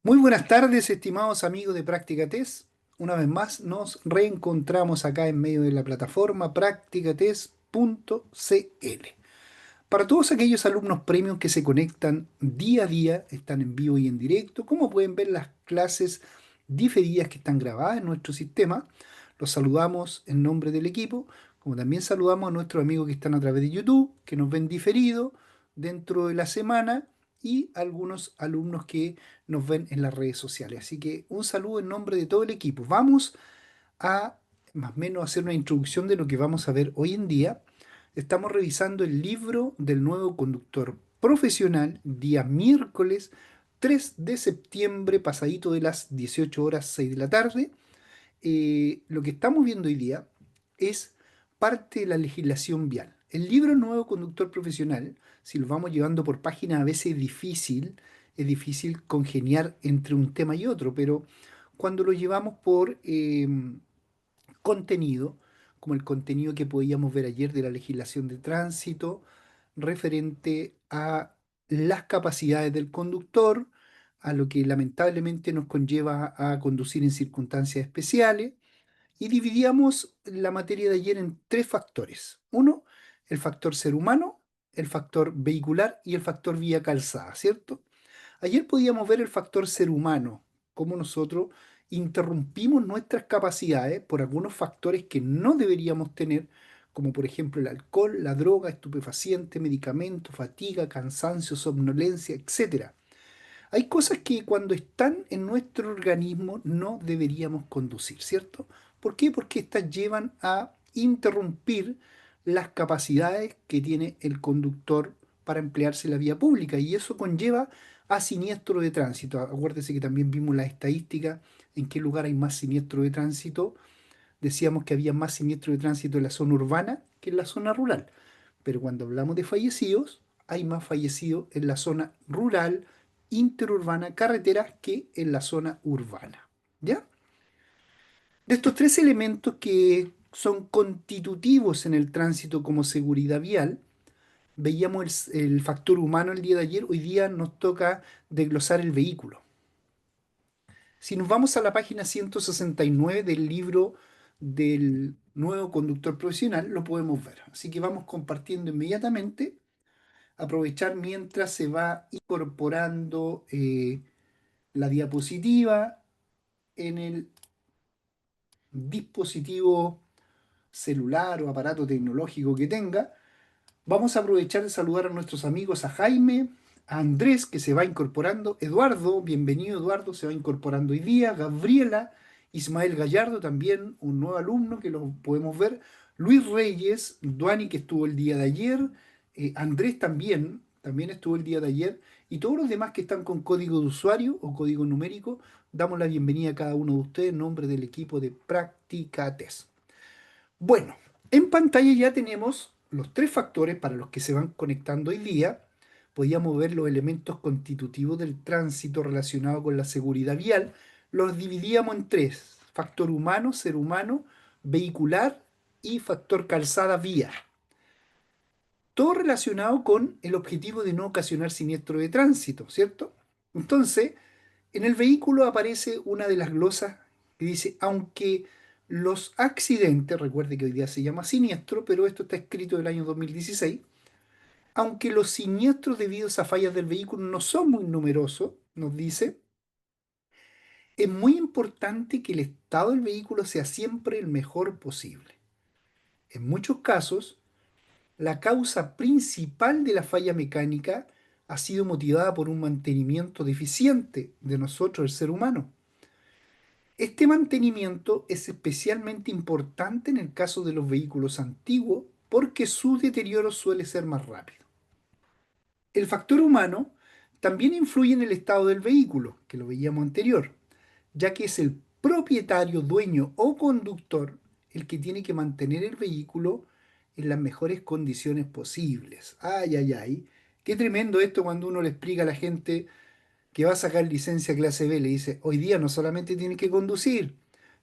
Muy buenas tardes, estimados amigos de Práctica Test. Una vez más nos reencontramos acá en medio de la plataforma practicatest.cl. Para todos aquellos alumnos premium que se conectan día a día, están en vivo y en directo, como pueden ver las clases diferidas que están grabadas en nuestro sistema, los saludamos en nombre del equipo, como también saludamos a nuestros amigos que están a través de YouTube, que nos ven diferido dentro de la semana y algunos alumnos que nos ven en las redes sociales. Así que un saludo en nombre de todo el equipo. Vamos a más o menos hacer una introducción de lo que vamos a ver hoy en día. Estamos revisando el libro del nuevo conductor profesional, día miércoles 3 de septiembre, pasadito de las 18 horas 6 de la tarde. Lo que estamos viendo hoy día es parte de la legislación vial. El libro Nuevo Conductor Profesional, si lo vamos llevando por páginas, a veces es difícil congeniar entre un tema y otro, pero cuando lo llevamos por contenido, como el contenido que podíamos ver ayer de la legislación de tránsito, referente a las capacidades del conductor, a lo que lamentablemente nos conlleva a conducir en circunstancias especiales, y dividíamos la materia de ayer en tres factores. Uno, el factor ser humano, el factor vehicular y el factor vía calzada, ¿cierto? Ayer podíamos ver el factor ser humano, cómo nosotros interrumpimos nuestras capacidades por algunos factores que no deberíamos tener, como por ejemplo el alcohol, la droga, estupefaciente, medicamentos, fatiga, cansancio, somnolencia, etcétera. Hay cosas que cuando están en nuestro organismo no deberíamos conducir, ¿cierto? ¿Por qué? Porque estas llevan a interrumpir las capacidades que tiene el conductor para emplearse en la vía pública y eso conlleva a siniestro de tránsito. Acuérdese que también vimos las estadísticas en qué lugar hay más siniestro de tránsito. Decíamos que había más siniestro de tránsito en la zona urbana que en la zona rural. Pero cuando hablamos de fallecidos, hay más fallecidos en la zona rural, interurbana, carreteras que en la zona urbana. ¿Ya? De estos tres elementos que son constitutivos en el tránsito como seguridad vial, veíamos el factor humano el día de ayer, hoy día nos toca desglosar el vehículo. Si nos vamos a la página 169 del libro del nuevo conductor profesional, lo podemos ver. Así que vamos compartiendo inmediatamente, aprovechar mientras se va incorporando la diapositiva en el dispositivo celular o aparato tecnológico que tenga. Vamos a aprovechar de saludar a nuestros amigos, a Jaime, a Andrés, que se va incorporando, Eduardo, bienvenido Eduardo, se va incorporando hoy día, Gabriela, Ismael Gallardo, también un nuevo alumno que lo podemos ver, Luis Reyes, Duani, que estuvo el día de ayer, Andrés también estuvo el día de ayer, y todos los demás que están con código de usuario o código numérico, damos la bienvenida a cada uno de ustedes en nombre del equipo de Practicates. Bueno, en pantalla ya tenemos los tres factores para los que se van conectando hoy día. Podíamos ver los elementos constitutivos del tránsito relacionado con la seguridad vial. Los dividíamos en tres: factor humano, ser humano, vehicular y factor calzada vía. Todo relacionado con el objetivo de no ocasionar siniestro de tránsito, ¿cierto? Entonces, en el vehículo aparece una de las glosas que dice, aunque los accidentes, recuerde que hoy día se llama siniestro, pero esto está escrito del año 2016, aunque los siniestros debidos a fallas del vehículo no son muy numerosos, nos dice, es muy importante que el estado del vehículo sea siempre el mejor posible. En muchos casos, la causa principal de la falla mecánica ha sido motivada por un mantenimiento deficiente de nosotros, el ser humano. Este mantenimiento es especialmente importante en el caso de los vehículos antiguos porque su deterioro suele ser más rápido. El factor humano también influye en el estado del vehículo, que lo veíamos anterior, ya que es el propietario, dueño o conductor el que tiene que mantener el vehículo en las mejores condiciones posibles. Ay, ay, ay. Qué tremendo esto cuando uno le explica a la gente que va a sacar licencia clase B, le dice, hoy día no solamente tienes que conducir,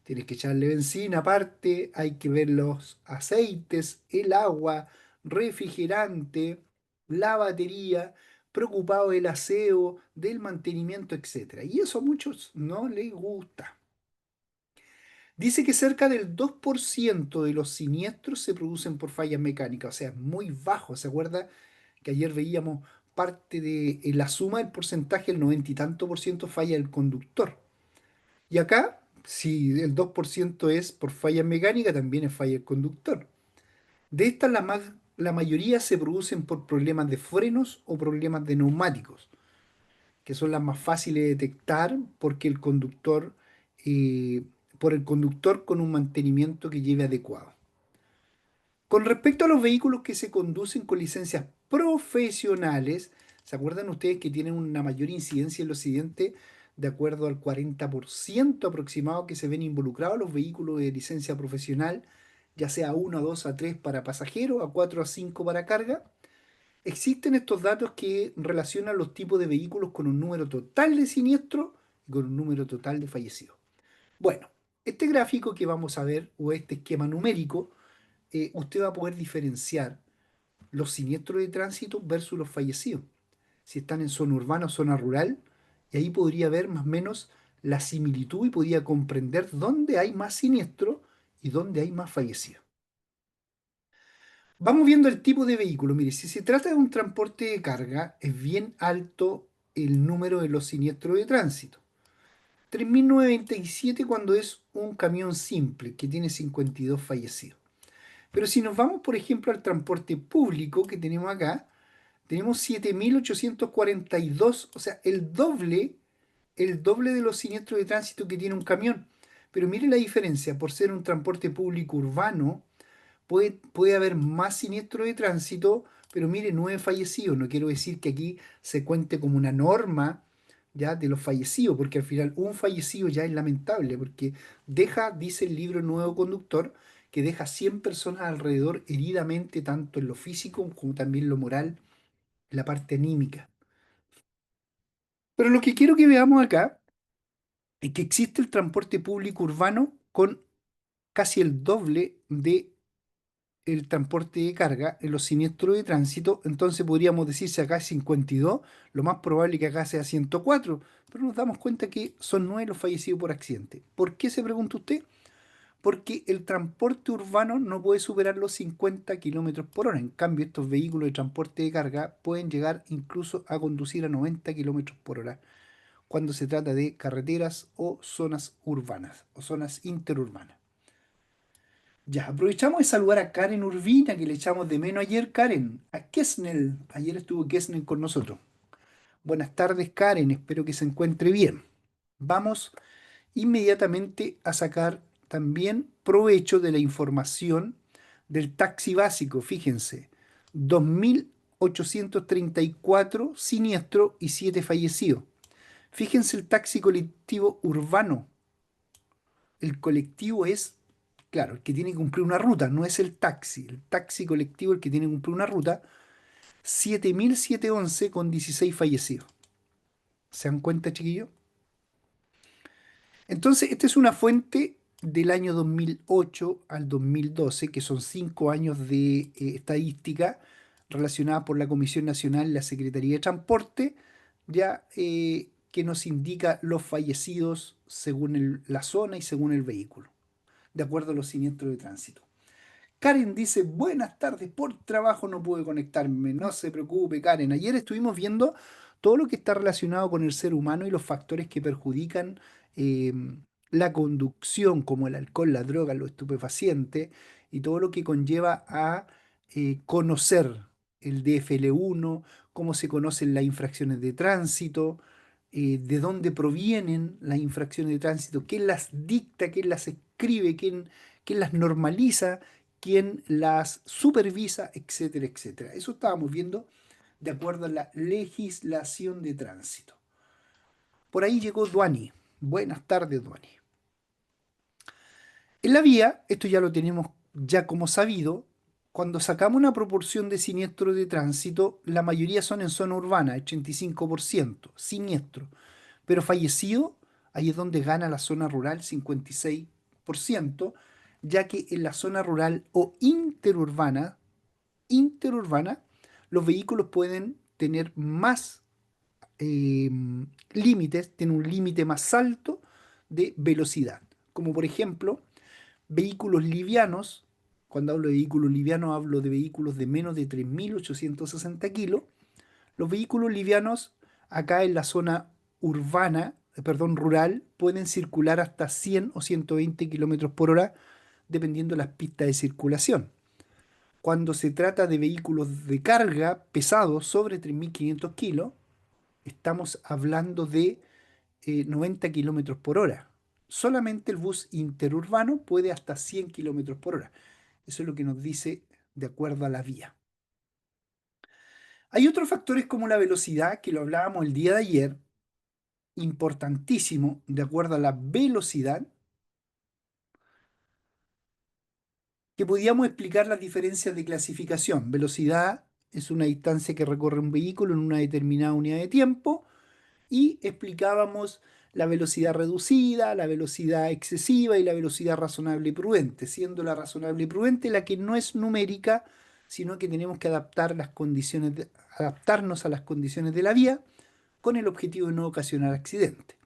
tienes que echarle benzina aparte, hay que ver los aceites, el agua, refrigerante, la batería, preocupados del aseo, del mantenimiento, etcétera. Y eso a muchos no les gusta. Dice que cerca del 2% de los siniestros se producen por fallas mecánicas, o sea, es muy bajo. ¿Se acuerda que ayer veíamos parte de la suma del porcentaje, el 90 y tanto por ciento falla del conductor? Y acá, si el 2% es por falla mecánica, también es falla del conductor. De estas, la mayoría se producen por problemas de frenos o problemas de neumáticos, que son las más fáciles de detectar porque eh, por el conductor con un mantenimiento que lleve adecuado. Con respecto a los vehículos que se conducen con licencias profesionales, ¿se acuerdan ustedes que tienen una mayor incidencia en los accidentes de acuerdo al 40% aproximado que se ven involucrados los vehículos de licencia profesional, ya sea a 1, a 2, a 3 para pasajeros, a 4, a 5 para carga? Existen estos datos que relacionan los tipos de vehículos con un número total de siniestros y con un número total de fallecidos. Bueno, este gráfico que vamos a ver, o este esquema numérico, usted va a poder diferenciar los siniestros de tránsito versus los fallecidos. Si están en zona urbana o zona rural, y ahí podría ver más o menos la similitud y podría comprender dónde hay más siniestro y dónde hay más fallecidos. Vamos viendo el tipo de vehículo. Mire, si se trata de un transporte de carga, es bien alto el número de los siniestros de tránsito. 3.927 cuando es un camión simple, que tiene 52 fallecidos. Pero si nos vamos, por ejemplo, al transporte público que tenemos acá, tenemos 7.842, o sea, el doble de los siniestros de tránsito que tiene un camión. Pero mire la diferencia, por ser un transporte público urbano, puede haber más siniestros de tránsito, pero mire, 9 fallecidos. No quiero decir que aquí se cuente como una norma ya de los fallecidos, porque al final un fallecido ya es lamentable, porque deja, dice el libro Nuevo Conductor, que deja 100 personas alrededor heridamente, tanto en lo físico como también lo moral, la parte anímica. Pero lo que quiero que veamos acá es que existe el transporte público urbano con casi el doble de el transporte de carga en los siniestros de tránsito. Entonces podríamos decir si acá es 52, lo más probable es que acá sea 104, pero nos damos cuenta que son 9 los fallecidos por accidente. ¿Por qué se pregunta usted? Porque el transporte urbano no puede superar los 50 kilómetros por hora. En cambio, estos vehículos de transporte de carga pueden llegar incluso a conducir a 90 kilómetros por hora cuando se trata de carreteras o zonas urbanas o zonas interurbanas. Ya, aprovechamos de saludar a Karen Urbina, que le echamos de menos ayer, Karen, a Kesnel. Ayer estuvo Kesnel con nosotros. Buenas tardes, Karen, espero que se encuentre bien. Vamos inmediatamente a sacar también provecho de la información del taxi básico. Fíjense, 2.834 siniestros y 7 fallecidos. Fíjense el taxi colectivo urbano. El colectivo es, claro, el que tiene que cumplir una ruta, no es el taxi. El taxi colectivo el que tiene que cumplir una ruta, 7.711 con 16 fallecidos. ¿Se dan cuenta, chiquillos? Entonces, esta es una fuente del año 2008 al 2012, que son 5 años de estadística relacionada por la Comisión Nacional, la Secretaría de Transporte, ya que nos indica los fallecidos según la zona y según el vehículo, de acuerdo a los siniestros de tránsito. Karen dice, buenas tardes, por trabajo no pude conectarme, no se preocupe, Karen. Ayer estuvimos viendo todo lo que está relacionado con el ser humano y los factores que perjudican eh, la conducción, como el alcohol, la droga, los estupefacientes, y todo lo que conlleva a conocer el DFL1, cómo se conocen las infracciones de tránsito, de dónde provienen las infracciones de tránsito, quién las dicta, quién las escribe, quién las normaliza, quién las supervisa, etcétera, etcétera. Eso estábamos viendo de acuerdo a la legislación de tránsito. Por ahí llegó Duani. Buenas tardes, Duani. En la vía, esto ya lo tenemos ya como sabido, cuando sacamos una proporción de siniestros de tránsito, la mayoría son en zona urbana, 85%, siniestro. Pero fallecido, ahí es donde gana la zona rural, 56%, ya que en la zona rural o interurbana, los vehículos pueden tener más eh, límites, tiene un límite más alto de velocidad. Como por ejemplo, vehículos livianos. Cuando hablo de vehículos livianos, hablo de vehículos de menos de 3.860 kilos. Los vehículos livianos acá en la zona urbana, perdón, rural, pueden circular hasta 100 o 120 kilómetros por hora, dependiendo de las pistas de circulación. Cuando se trata de vehículos de carga pesados sobre 3.500 kilos, estamos hablando de 90 kilómetros por hora. Solamente el bus interurbano puede hasta 100 kilómetros por hora. Eso es lo que nos dice de acuerdo a la vía. Hay otros factores como la velocidad, que lo hablábamos el día de ayer, importantísimo, de acuerdo a la velocidad, que podíamos explicar las diferencias de clasificación. Velocidad es una distancia que recorre un vehículo en una determinada unidad de tiempo y explicábamos la velocidad reducida, la velocidad excesiva y la velocidad razonable y prudente, siendo la razonable y prudente la que no es numérica, sino que tenemos que adaptarnos a las condiciones de la vía con el objetivo de no ocasionar accidentes.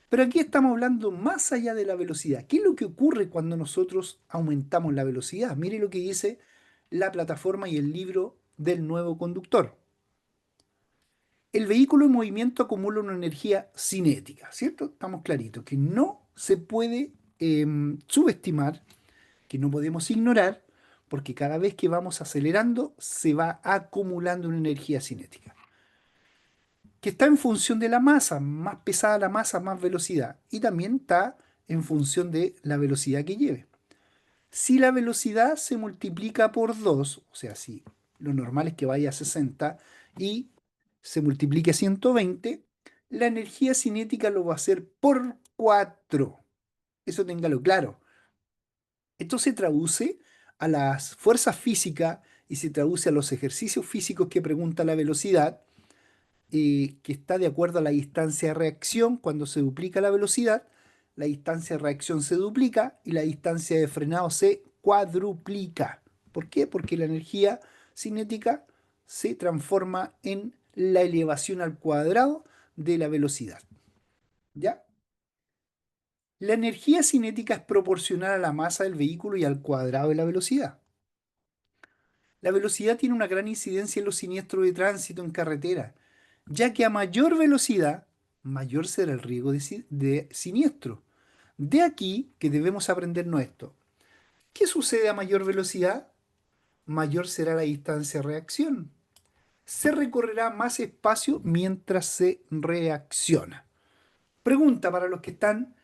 Pero aquí estamos hablando más allá de la velocidad. ¿Qué es lo que ocurre cuando nosotros aumentamos la velocidad? Mire lo que dice la plataforma y el libro del nuevo conductor. El vehículo en movimiento acumula una energía cinética, ¿cierto? Estamos claritos, que no se puede subestimar, que no podemos ignorar, porque cada vez que vamos acelerando se va acumulando una energía cinética, que está en función de la masa, más pesada la masa, más velocidad, y también está en función de la velocidad que lleve. Si la velocidad se multiplica por 2, o sea, si lo normal es que vaya a 60 y se multiplique a 120, la energía cinética lo va a hacer por 4. Eso téngalo claro. Esto se traduce a las fuerzas físicas y se traduce a los ejercicios físicos que pregunta la velocidad, que está de acuerdo a la distancia de reacción. Cuando se duplica la velocidad, la distancia de reacción se duplica y la distancia de frenado se cuadruplica. ¿Por qué? Porque la energía cinética se transforma en la elevación al cuadrado de la velocidad. ¿Ya? La energía cinética es proporcional a la masa del vehículo y al cuadrado de la velocidad. La velocidad tiene una gran incidencia en los siniestros de tránsito en carretera, ya que a mayor velocidad, mayor será el riesgo de siniestro. De aquí que debemos aprendernos esto. ¿Qué sucede a mayor velocidad? Mayor será la distancia de reacción. Se recorrerá más espacio mientras se reacciona. Pregunta para los que están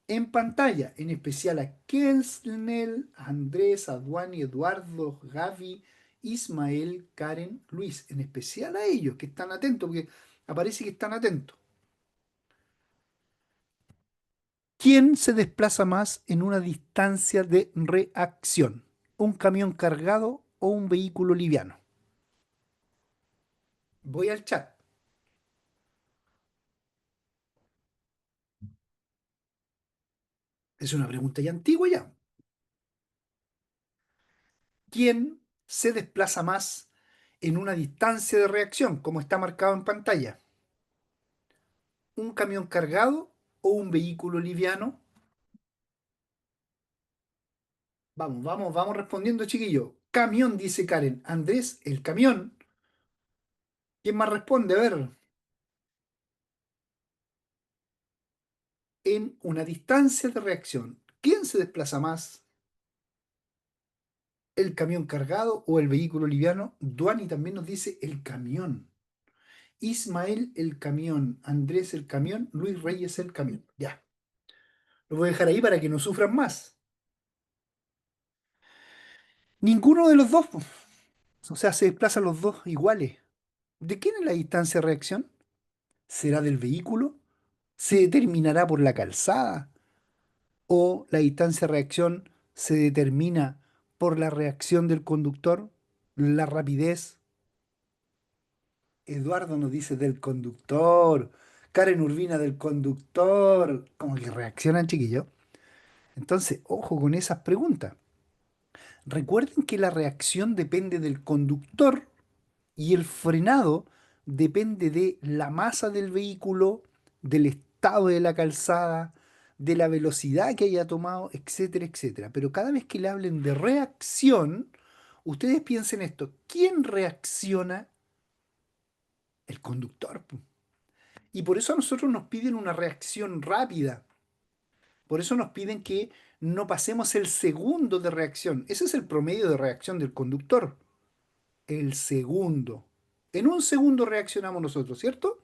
en pantalla, en especial a Kelsnel, Andrés, Aduani, Eduardo, Gaby, Ismael, Karen, Luis, en especial a ellos que están atentos, porque aparece que están atentos. ¿Quién se desplaza más en una distancia de reacción? ¿Un camión cargado o un vehículo liviano? Voy al chat. Es una pregunta ya antigua ya. ¿Quién se desplaza más en una distancia de reacción, como está marcado en pantalla? ¿Un camión cargado o un vehículo liviano? Vamos, vamos, vamos respondiendo, chiquillo. Camión, dice Karen. Andrés, el camión. ¿Quién más responde? A ver, en una distancia de reacción, ¿quién se desplaza más? ¿El camión cargado o el vehículo liviano? Duani también nos dice el camión. Ismael, el camión. Andrés, el camión. Luis Reyes, el camión. Ya. Lo voy a dejar ahí para que no sufran más. Ninguno de los dos, po. O sea, se desplazan los dos iguales. ¿De quién es la distancia de reacción? ¿Será del vehículo? ¿Se determinará por la calzada? ¿O la distancia de reacción se determina por la reacción del conductor? ¿La rapidez? Eduardo nos dice del conductor. Karen Urbina del conductor. Como que reaccionan, chiquillos. Entonces, ojo con esas preguntas. Recuerden que la reacción depende del conductor y el frenado depende de la masa del vehículo, del estado de la calzada, de la velocidad que haya tomado, etcétera, etcétera. Pero cada vez que le hablen de reacción, ustedes piensen esto, ¿quién reacciona? El conductor, po. Y por eso a nosotros nos piden una reacción rápida. Por eso nos piden que no pasemos el segundo de reacción. Ese es el promedio de reacción del conductor. El segundo. En un segundo reaccionamos nosotros, ¿cierto?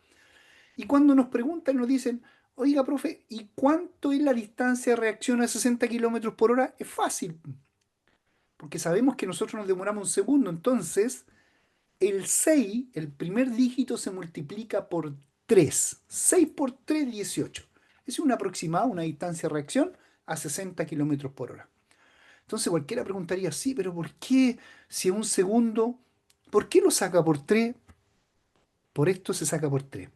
Y cuando nos preguntan, nos dicen, oiga, profe, ¿y cuánto es la distancia de reacción a 60 kilómetros por hora? Es fácil, porque sabemos que nosotros nos demoramos un segundo. Entonces, el 6, el primer dígito se multiplica por 3. 6 por 3, 18. Es un aproximado, una distancia de reacción a 60 kilómetros por hora. Entonces cualquiera preguntaría, sí, pero ¿por qué si un segundo, por qué lo saca por 3? Por esto se saca por 3.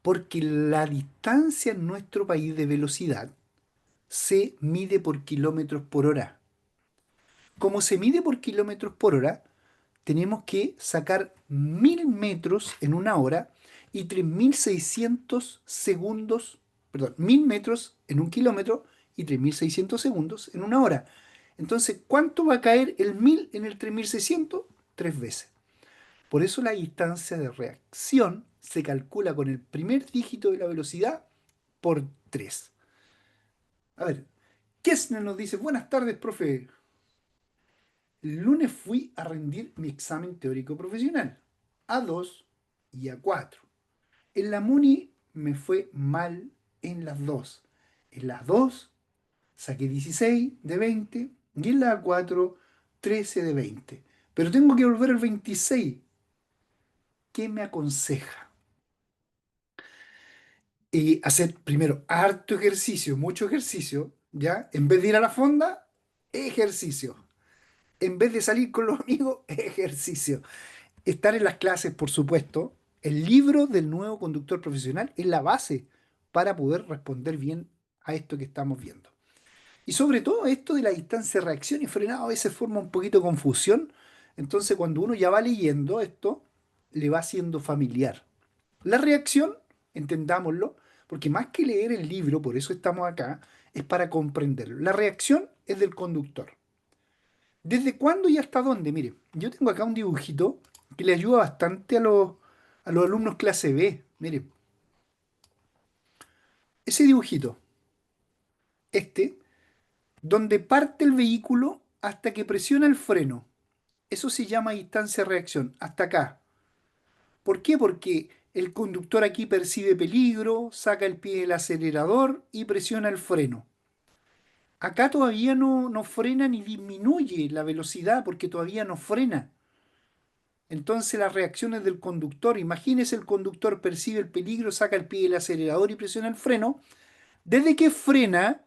Porque la distancia en nuestro país de velocidad se mide por kilómetros por hora. Como se mide por kilómetros por hora, tenemos que sacar 1000 metros en una hora y 3600 segundos, perdón, 1000 metros en un kilómetro y 3600 segundos en una hora. Entonces, ¿cuánto va a caer el 1000 en el 3600? Tres veces. Por eso la distancia de reacción se calcula con el primer dígito de la velocidad por 3. A ver, Kessner nos dice, buenas tardes, profe. El lunes fui a rendir mi examen teórico profesional, A2 y A4. En la MUNI me fue mal en las dos. En las dos saqué 16 de 20 y en la A4 13 de 20. Pero tengo que volver el 26. ¿Qué me aconseja? Y hacer primero harto ejercicio, mucho ejercicio, ¿ya? En vez de ir a la fonda, ejercicio. En vez de salir con los amigos, ejercicio. Estar en las clases, por supuesto. El libro del nuevo conductor profesional es la base para poder responder bien a esto que estamos viendo. Y sobre todo esto de la distancia de reacción y frenado a veces forma un poquito de confusión. Entonces cuando uno ya va leyendo esto, le va siendo familiar. La reacción, entendámoslo, porque más que leer el libro, por eso estamos acá, es para comprenderlo. La reacción es del conductor. ¿Desde cuándo y hasta dónde? Mire, yo tengo acá un dibujito que le ayuda bastante a los alumnos clase B. Mire, ese dibujito, este, donde parte el vehículo hasta que presiona el freno. Eso se llama distancia de reacción, hasta acá. ¿Por qué? Porque el conductor aquí percibe peligro, saca el pie del acelerador y presiona el freno. Acá todavía no frena ni disminuye la velocidad porque todavía no frena. Entonces las reacciones del conductor, imagínese el conductor percibe el peligro, saca el pie del acelerador y presiona el freno. Desde que frena,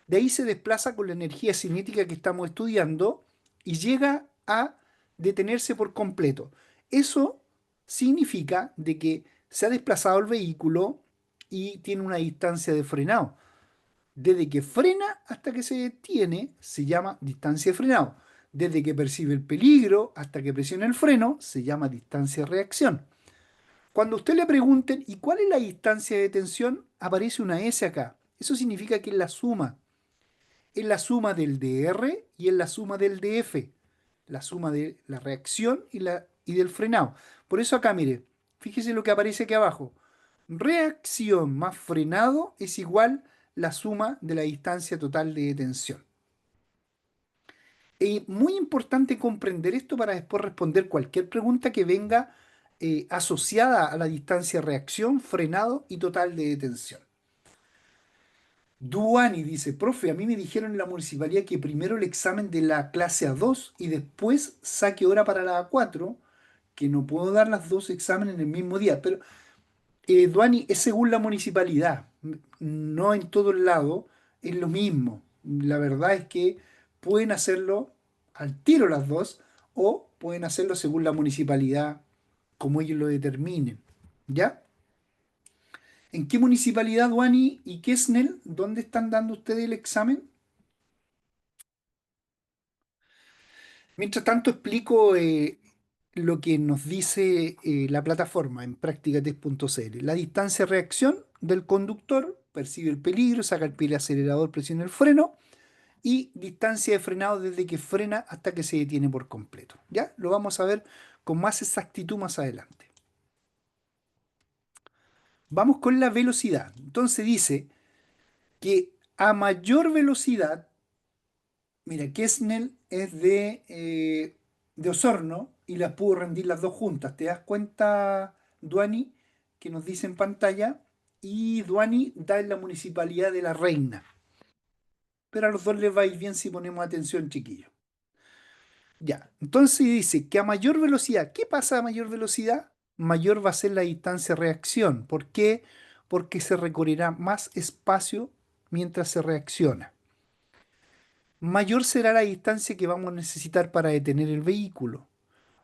de ahí se desplaza con la energía cinética que estamos estudiando y llega a detenerse por completo. Eso significa de que se ha desplazado el vehículo y tiene una distancia de frenado. Desde que frena hasta que se detiene se llama distancia de frenado. Desde que percibe el peligro hasta que presiona el freno se llama distancia de reacción. Cuando a usted le pregunten ¿y cuál es la distancia de detención? Aparece una S acá. Eso significa que es la suma. Es la suma del DR y es la suma del DF. La suma de la reacción y del frenado. Por eso acá, mire, fíjese lo que aparece aquí abajo. Reacción más frenado es igual la suma de la distancia total de detención. Es muy importante comprender esto para después responder cualquier pregunta que venga asociada a la distancia reacción, frenado y total de detención. Duani dice, profe, a mí me dijeron en la municipalidad que primero el examen de la clase A2 y después saque hora para la A4, que no puedo dar las dos exámenes en el mismo día. Pero, Duani, es según la municipalidad, no en todo el lado es lo mismo. La verdad es que pueden hacerlo al tiro las dos o pueden hacerlo según la municipalidad, como ellos lo determinen. ¿Ya? ¿En qué municipalidad, Duani y Kesnel, dónde están dando ustedes el examen? Mientras tanto, explico. lo que nos dice la plataforma en practicatest.cl. La distancia de reacción del conductor, percibe el peligro, saca el pie del acelerador, presiona el freno y distancia de frenado desde que frena hasta que se detiene por completo. ¿Ya? Lo vamos a ver con más exactitud más adelante. Vamos con la velocidad. Entonces dice que a mayor velocidad, mira, Kesnel es de Osorno y las pudo rendir las dos juntas. ¿Te das cuenta, Duani, que nos dice en pantalla? Y Duani da en la municipalidad de La Reina. Pero a los dos les va a ir bien si ponemos atención, chiquillos. Ya, entonces dice que a mayor velocidad, ¿qué pasa a mayor velocidad? Mayor va a ser la distancia de reacción. ¿Por qué? Porque se recorrerá más espacio mientras se reacciona. Mayor será la distancia que vamos a necesitar para detener el vehículo.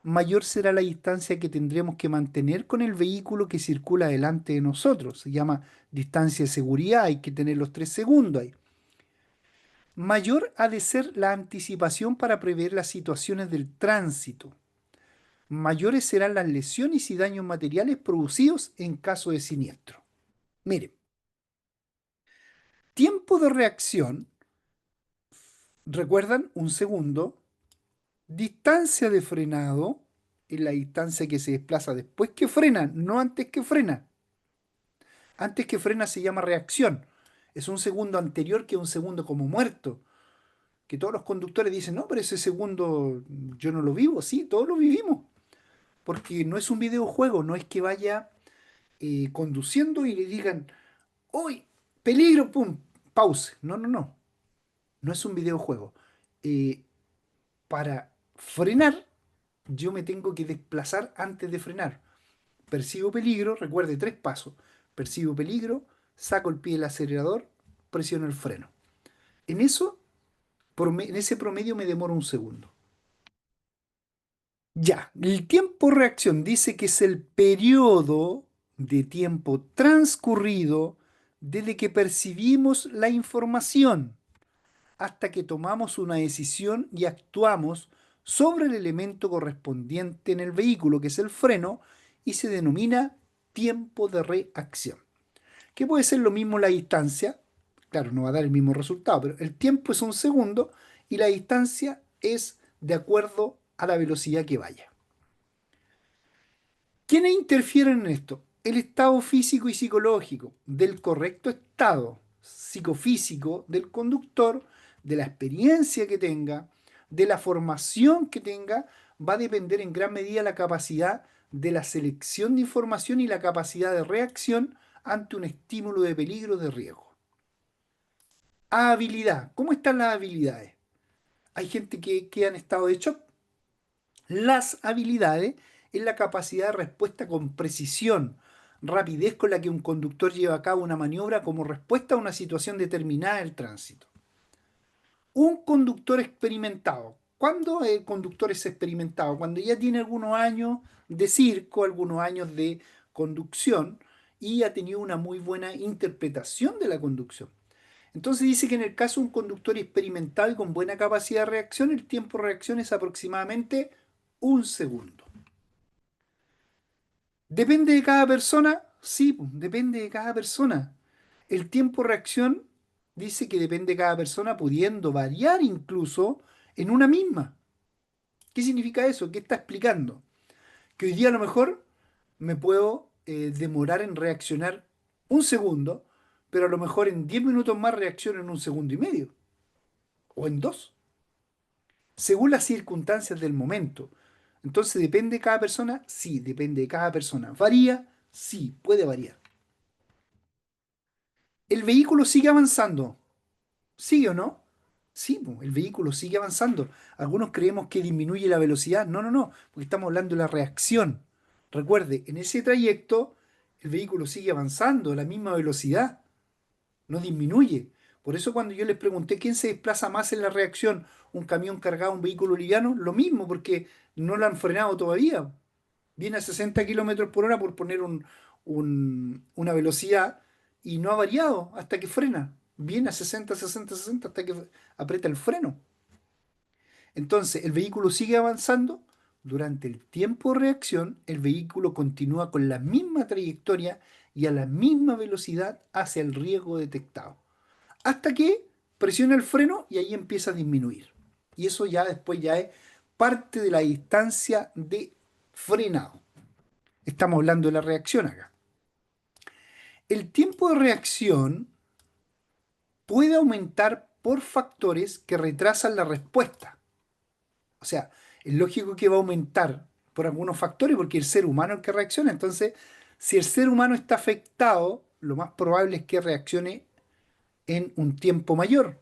Mayor será la distancia que tendremos que mantener con el vehículo que circula delante de nosotros. Se llama distancia de seguridad, hay que tener los 3 segundos ahí. Mayor ha de ser la anticipación para prever las situaciones del tránsito. Mayores serán las lesiones y daños materiales producidos en caso de siniestro. Mire, tiempo de reacción, recuerdan, 1 segundo. Distancia de frenado es la distancia que se desplaza después que frena, no antes que frena. Antes que frena se llama reacción. Es 1 segundo anterior que 1 segundo como muerto. Que todos los conductores dicen, no, pero ese segundo yo no lo vivo. Sí, todos lo vivimos. Porque no es un videojuego, no es que vaya conduciendo y le digan, ¡Uy! ¡Peligro! ¡Pum! Pause. No, no, no. No es un videojuego. Eh, para frenar, yo me tengo que desplazar antes de frenar. Percibo peligro, recuerde 3 pasos. Percibo peligro, saco el pie del acelerador, presiono el freno. En eso, en ese promedio me demora 1 segundo. Ya, el tiempo reacción dice que es el periodo de tiempo transcurrido desde que percibimos la información hasta que tomamos una decisión y actuamos sobre el elemento correspondiente en el vehículo, que es el freno, y se denomina tiempo de reacción. Que puede ser lo mismo la distancia, claro, no va a dar el mismo resultado, pero el tiempo es 1 segundo y la distancia es de acuerdo a la velocidad que vaya. ¿Quiénes interfieren en esto? El estado físico y psicológico, del correcto estado psicofísico del conductor, de la experiencia que tenga, de la formación que tenga, va a depender en gran medida la capacidad de la selección de información y la capacidad de reacción ante un estímulo de peligro o de riesgo. Habilidad. ¿Cómo están las habilidades? Hay gente que queda en estado de shock. Las habilidades es la capacidad de respuesta con precisión, rapidez con la que un conductor lleva a cabo una maniobra como respuesta a una situación determinada del tránsito. Un conductor experimentado. ¿Cuándo el conductor es experimentado? Cuando ya tiene algunos años de circo, algunos años de conducción y ha tenido una muy buena interpretación de la conducción. Entonces dice que en el caso de un conductor experimentado y con buena capacidad de reacción, el tiempo de reacción es aproximadamente 1 segundo. ¿Depende de cada persona? Sí, pues, depende de cada persona. El tiempo de reacción dice que depende de cada persona, pudiendo variar incluso en una misma. ¿Qué significa eso? ¿Qué está explicando? Que hoy día a lo mejor me puedo demorar en reaccionar 1 segundo, pero a lo mejor en 10 minutos más reacciono en 1 segundo y medio o en dos, según las circunstancias del momento. Entonces, ¿depende de cada persona? Sí, depende de cada persona. ¿Varía? Sí, puede variar. ¿El vehículo sigue avanzando? ¿Sigue o no? Sí, po, el vehículo sigue avanzando. Algunos creemos que disminuye la velocidad. No, no, no, porque estamos hablando de la reacción. Recuerde, en ese trayecto el vehículo sigue avanzando a la misma velocidad, no disminuye. Por eso cuando yo les pregunté quién se desplaza más en la reacción, un camión cargado, un vehículo liviano, lo mismo, porque no lo han frenado todavía. Viene a 60 kilómetros por hora por poner una velocidad y no ha variado hasta que frena. Viene a 60, 60, 60 hasta que aprieta el freno. Entonces, el vehículo sigue avanzando Durante el tiempo de reacción, el vehículo continúa con la misma trayectoria y a la misma velocidad hacia el riesgo detectado, hasta que presiona el freno y ahí empieza a disminuir. Y eso ya después ya es parte de la distancia de frenado. Estamos hablando de la reacción acá. El tiempo de reacción puede aumentar por factores que retrasan la respuesta. O sea, es lógico que va a aumentar por algunos factores porque el ser humano es el que reacciona. Entonces, si el ser humano está afectado, lo más probable es que reaccione en un tiempo mayor.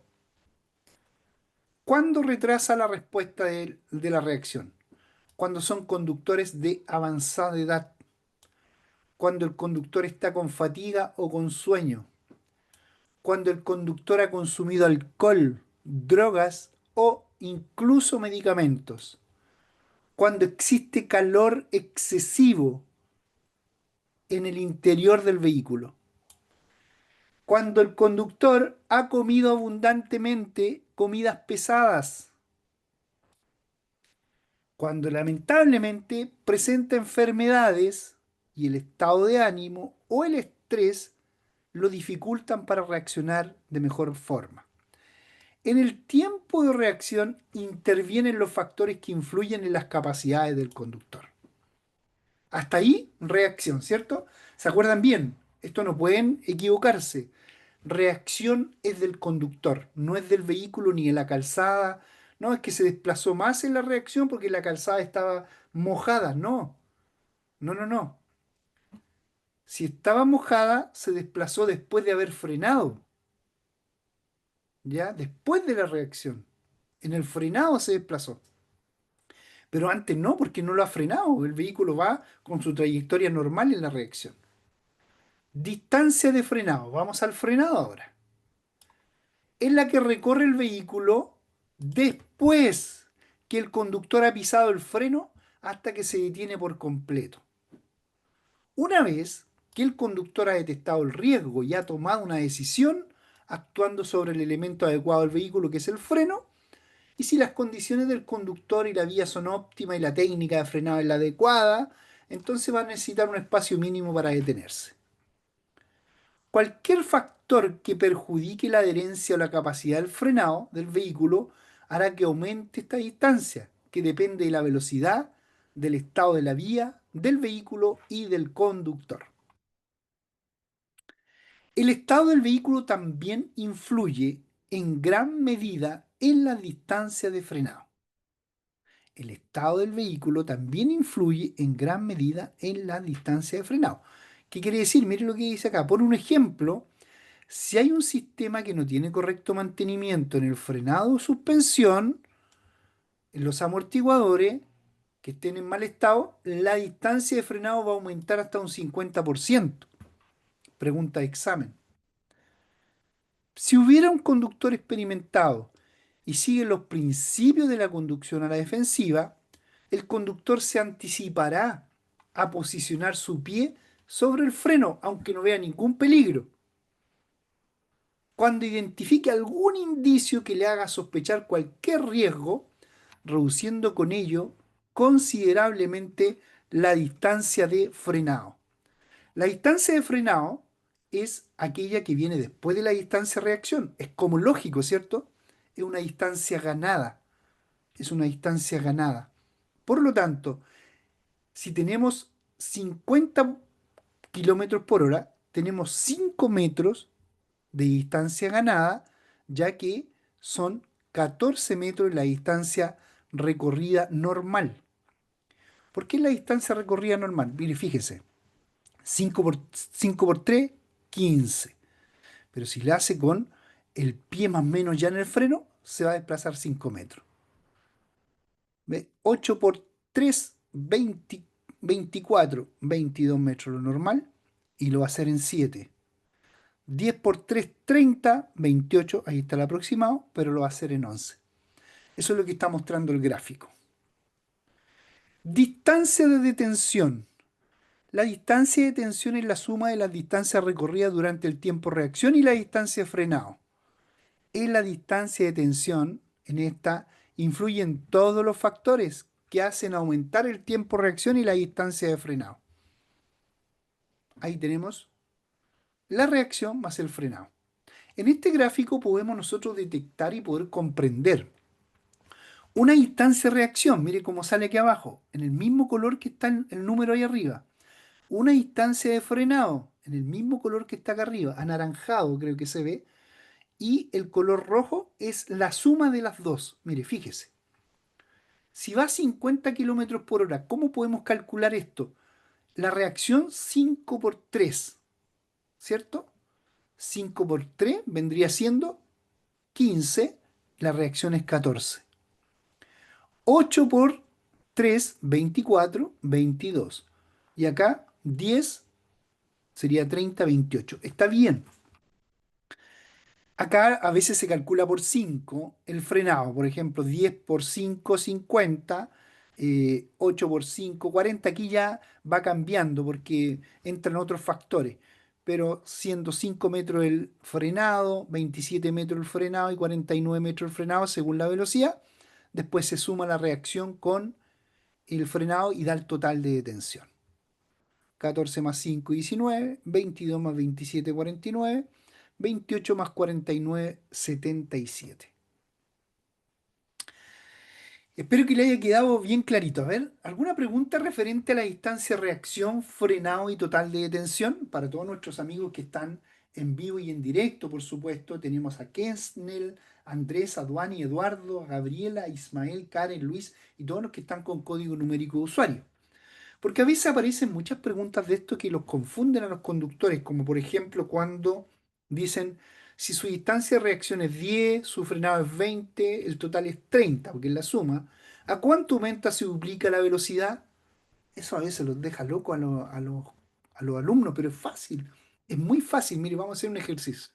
¿Cuándo retrasa la respuesta de la reacción? Cuando son conductores de avanzada edad, cuando el conductor está con fatiga o con sueño, cuando el conductor ha consumido alcohol, drogas o incluso medicamentos, cuando existe calor excesivo en el interior del vehículo, cuando el conductor ha comido abundantemente comidas pesadas, cuando lamentablemente presenta enfermedades y el estado de ánimo o el estrés lo dificultan para reaccionar de mejor forma. En el tiempo de reacción intervienen los factores que influyen en las capacidades del conductor. Hasta ahí, reacción, ¿cierto? ¿Se acuerdan bien? Esto no pueden equivocarse. Reacción es del conductor, no es del vehículo ni de la calzada. No, es que se desplazó más en la reacción porque la calzada estaba mojada. No, no, no, no. Si estaba mojada, se desplazó después de haber frenado, ¿ya? Después de la reacción. En el frenado se desplazó. Pero antes no, porque no lo ha frenado. El vehículo va con su trayectoria normal en la reacción. Distancia de frenado. Vamos al frenado ahora. Es la que recorre el vehículo después que el conductor ha pisado el freno hasta que se detiene por completo. Una vez que el conductor ha detectado el riesgo y ha tomado una decisión actuando sobre el elemento adecuado del vehículo, que es el freno, y si las condiciones del conductor y la vía son óptimas y la técnica de frenado es la adecuada, entonces va a necesitar un espacio mínimo para detenerse. Cualquier factor que perjudique la adherencia o la capacidad del frenado del vehículo hará que aumente esta distancia, que depende de la velocidad, del estado de la vía, del vehículo y del conductor. El estado del vehículo también influye en gran medida en la distancia de frenado. El estado del vehículo también influye en gran medida en la distancia de frenado. ¿Qué quiere decir? Mire lo que dice acá. Por un ejemplo, si hay un sistema que no tiene correcto mantenimiento en el frenado o suspensión, en los amortiguadores que estén en mal estado, la distancia de frenado va a aumentar hasta un 50%. Pregunta de examen. Si hubiera un conductor experimentado y sigue los principios de la conducción a la defensiva, el conductor se anticipará a posicionar su pie sobre el freno, aunque no vea ningún peligro. Cuando identifique algún indicio que le haga sospechar cualquier riesgo, reduciendo con ello considerablemente la distancia de frenado. La distancia de frenado es aquella que viene después de la distancia de reacción. Es como lógico, ¿cierto? Es una distancia ganada. Es una distancia ganada. Por lo tanto, si tenemos 50 kilómetros por hora, tenemos 5 metros de distancia ganada, ya que son 14 metros la distancia recorrida normal. ¿Por qué la distancia recorrida normal? Mire, fíjese, 5 por 3, 15. Pero si la hace con el pie más o menos ya en el freno, se va a desplazar 5 metros. ¿Ve? 8 por 3, 20, 24, 22 metros lo normal, y lo va a hacer en 7. 10 por 3, 30, 28, ahí está el aproximado, pero lo va a hacer en 11. Eso es lo que está mostrando el gráfico. Distancia de detención. La distancia de detención es la suma de las distancias recorridas durante el tiempo de reacción y la distancia de frenado. En la distancia de detención, en esta, influyen todos los factores que hacen aumentar el tiempo de reacción y la distancia de frenado. Ahí tenemos la reacción más el frenado. En este gráfico podemos nosotros detectar y poder comprender una distancia de reacción. Mire cómo sale aquí abajo, en el mismo color que está el número ahí arriba. Una distancia de frenado, en el mismo color que está acá arriba, anaranjado creo que se ve, y el color rojo es la suma de las dos. Mire, fíjese. Si va a 50 kilómetros por hora, ¿cómo podemos calcular esto? La reacción 5 por 3, ¿cierto? 5 por 3 vendría siendo 15, la reacción es 14. 8 por 3, 24, 22. Y acá 10 sería 30, 28. Está bien. Acá a veces se calcula por 5 el frenado, por ejemplo, 10 por 5, 50, 8 por 5, 40. Aquí ya va cambiando porque entran otros factores, pero siendo 5 metros el frenado, 27 metros el frenado y 49 metros el frenado según la velocidad, después se suma la reacción con el frenado y da el total de detención. 14 más 5, 19, 22 más 27, 49, 28 más 49, 77. Espero que le haya quedado bien clarito. A ver, ¿alguna pregunta referente a la distancia de reacción, frenado y total de detención? Para todos nuestros amigos que están en vivo y en directo, por supuesto, tenemos a Kensnel, Andrés, Aduani, Eduardo, Gabriela, Ismael, Karen, Luis y todos los que están con código numérico de usuario. Porque a veces aparecen muchas preguntas de esto que los confunden a los conductores, como por ejemplo cuando dicen si su distancia de reacción es 10, su frenado es 20, el total es 30, porque es la suma, ¿a cuánto aumenta si duplica la velocidad? Eso a veces los deja locos a los alumnos, pero es fácil, es muy fácil. Mire, vamos a hacer un ejercicio.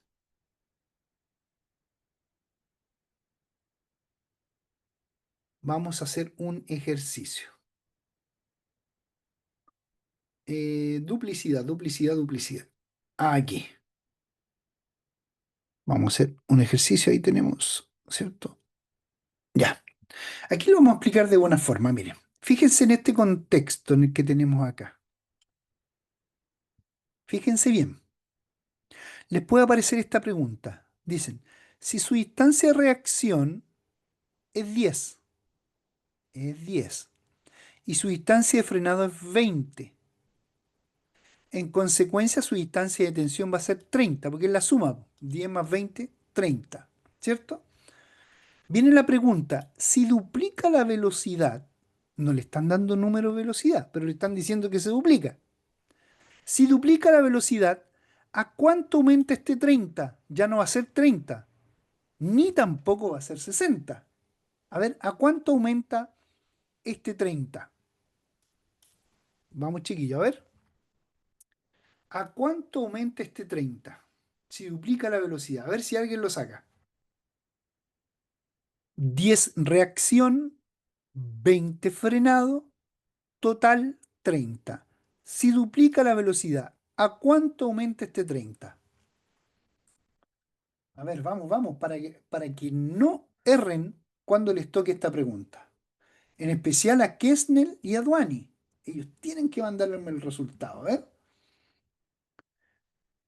Vamos a hacer un ejercicio. Duplicidad, duplicidad, duplicidad. Aquí. Vamos a hacer un ejercicio, ahí tenemos, ¿cierto? Ya. Aquí lo vamos a explicar de buena forma, miren. Fíjense en este contexto en el que tenemos acá. Fíjense bien. Les puede aparecer esta pregunta. Dicen, si su distancia de reacción es 10, es 10, y su distancia de frenado es 20, en consecuencia su distancia de detención va a ser 30, porque es la suma, 10 más 20, 30, ¿cierto? Viene la pregunta, si duplica la velocidad, no le están dando número de velocidad, pero le están diciendo que se duplica. Si duplica la velocidad, ¿a cuánto aumenta este 30? Ya no va a ser 30, ni tampoco va a ser 60. A ver, ¿a cuánto aumenta este 30? Vamos, chiquillos, a ver. ¿A cuánto aumenta este 30? Si duplica la velocidad. A ver si alguien lo saca. 10 reacción, 20 frenado, total 30. Si duplica la velocidad, ¿a cuánto aumenta este 30? A ver, vamos, vamos, para que no erren cuando les toque esta pregunta. En especial a Kessner y a Duani. Ellos tienen que mandarme el resultado. A ver,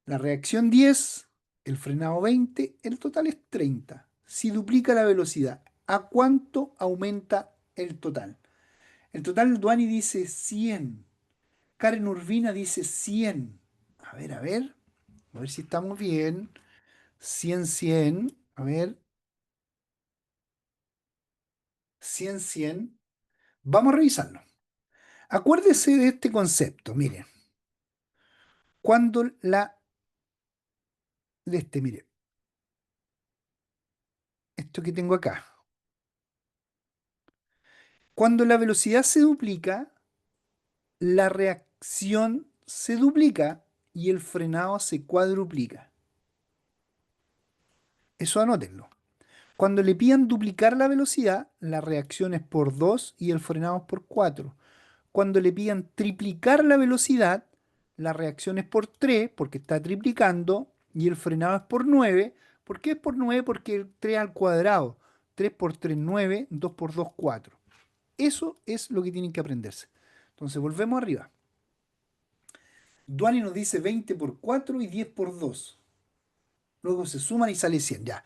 la reacción 10, el frenado 20, el total es 30. Si duplica la velocidad, ¿a cuánto aumenta el total? El total Duani dice 100. Karen Urbina dice 100. A ver si estamos bien. 100, 100. A ver, 100, 100. Vamos a revisarlo. Acuérdese de este concepto, miren, cuando mire, esto que tengo acá, cuando la velocidad se duplica, la reacción se duplica y el frenado se cuadruplica. Eso anótenlo. Cuando le pidan duplicar la velocidad, la reacción es por 2 y el frenado es por 4. Cuando le pidan triplicar la velocidad, la reacción es por 3 porque está triplicando y el frenado es por 9. ¿Por qué es por 9? Porque 3 al cuadrado. 3 por 3, 9, 2 por 2, 4. Eso es lo que tienen que aprenderse. Entonces, volvemos arriba. Duani nos dice 20 por 4 y 10 por 2. Luego se suman y sale 100. Ya.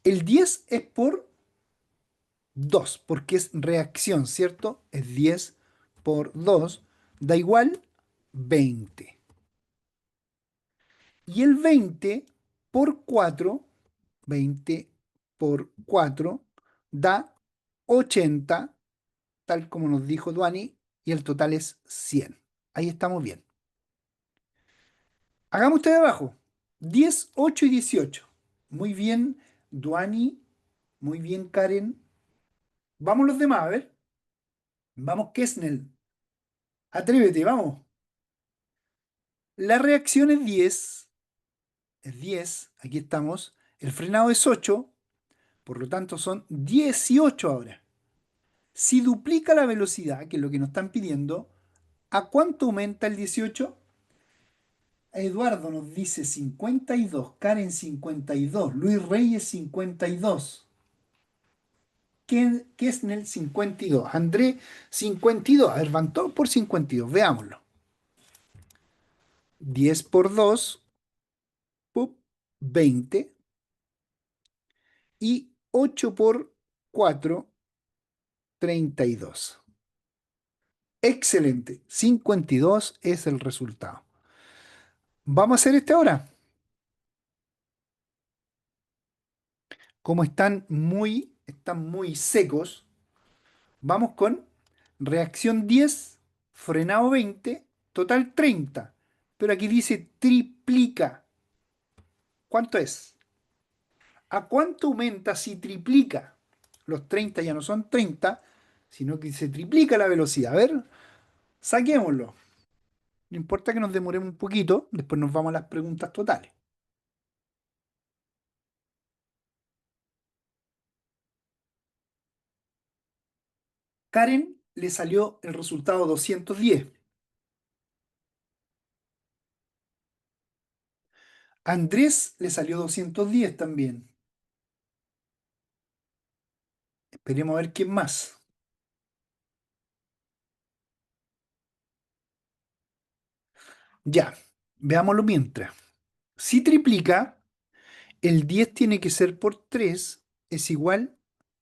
El 10 es por 2 porque es reacción, ¿cierto? Es 10 por 2 da igual 20. Y el 20 por 4, 20 por 4 da 80, tal como nos dijo Duani, y el total es 100. Ahí estamos bien. Hagamos usted de abajo. 10, 8 y 18. Muy bien, Duani. Muy bien, Karen. Vamos los demás, a ver. Vamos, Kesnel. Atrévete, vamos. La reacción es 10. Es 10. Aquí estamos. El frenado es 8. Por lo tanto, son 18 ahora. Si duplica la velocidad, que es lo que nos están pidiendo, ¿a cuánto aumenta el 18? Eduardo nos dice 52, Karen 52, Luis Reyes 52, Kesnel 52, André 52. A ver, van todos por 52, veámoslo. 10 por 2, ¡pup! 20. Y 8 por 4, 32. Excelente, 52 es el resultado. Vamos a hacer este ahora. Como están muy secos, vamos con reacción 10, frenado 20, total 30. Pero aquí dice triplica. ¿Cuánto es? ¿A cuánto aumenta si triplica? Los 30 ya no son 30, sino que se triplica la velocidad. A ver, saquémoslo. No importa que nos demoremos un poquito, después nos vamos a las preguntas totales. Karen le salió el resultado 210. Andrés le salió 210 también. Esperemos a ver quién más. Ya, veámoslo mientras. Si triplica, el 10 tiene que ser por 3, es igual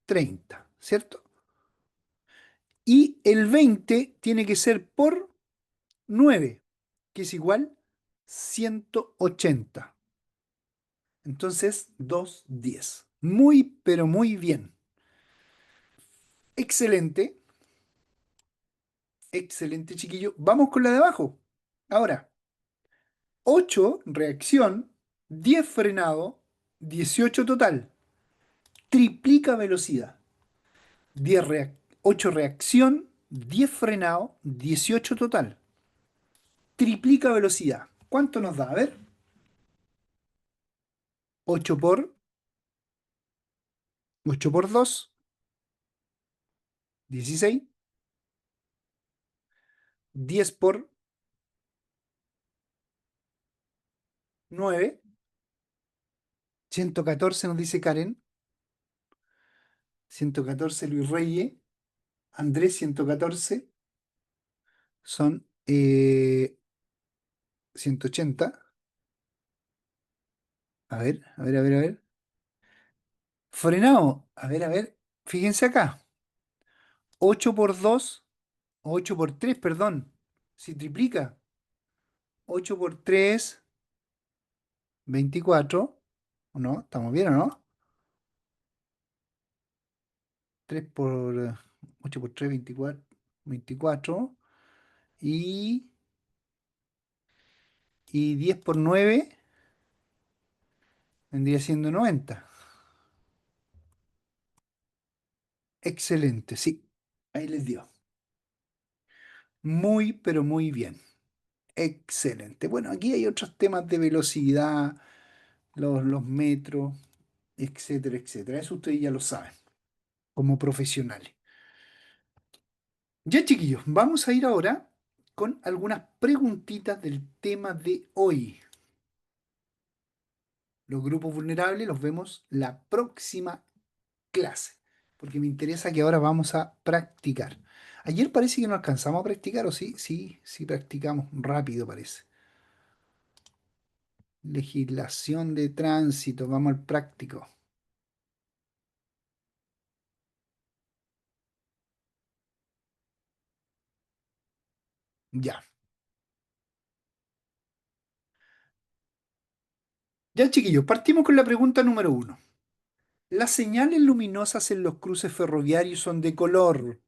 30, ¿cierto? Y el 20 tiene que ser por 9, que es igual 180. Entonces, 210. Muy, pero muy bien. Excelente, excelente, chiquillo. Vamos con la de abajo. Ahora, 8 reacción, 10 frenado, 18 total. Triplica velocidad. 8 reacción, 10 frenado, 18 total. Triplica velocidad. ¿Cuánto nos da? A ver. 8 por 2, 16. 10 por 9, 114 nos dice Karen. 114 Luis Reyes. Andrés 114. Son 180. A ver, a ver, a ver, a ver. Frenado. A ver. Fíjense acá. 8 por 2, 8 por 3, perdón. Si triplica. 8 por 3, 24. ¿O no? ¿Estamos bien o no? 3 por 8 por 3, 24. 24. Y, y 10 por 9 vendría siendo 90. Excelente, sí. Ahí les dio. Muy, pero muy bien. Excelente. Bueno, aquí hay otros temas de velocidad, los metros, etcétera, etcétera. Eso ustedes ya lo saben, como profesionales. Ya, chiquillos, vamos a ir ahora con algunas preguntitas del tema de hoy. Los grupos vulnerables los vemos la próxima clase. porque me interesa que ahora vamos a practicar. Ayer parece que no alcanzamos a practicar, ¿o sí? Sí, sí practicamos rápido parece. Legislación de tránsito, vamos al práctico. Ya. Ya, chiquillos, partimos con la pregunta número uno. Las señales luminosas en los cruces ferroviarios son de color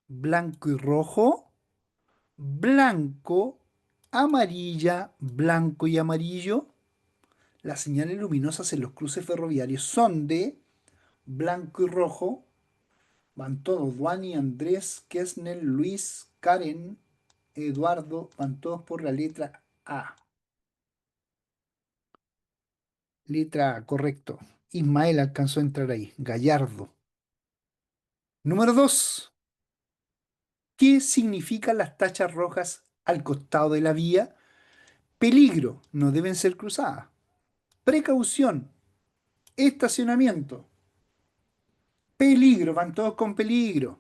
blanco y rojo, blanco, amarilla, blanco y amarillo. Las señales luminosas en los cruces ferroviarios son de blanco y rojo. Van todos, Duani, Andrés, Kessner, Luis, Karen, Eduardo, van todos por la letra A. Letra A, correcto. Ismael alcanzó a entrar ahí. Gallardo. Número 2. ¿Qué significan las tachas rojas al costado de la vía? Peligro, no deben ser cruzadas. Precaución, estacionamiento. Peligro, van todos con peligro.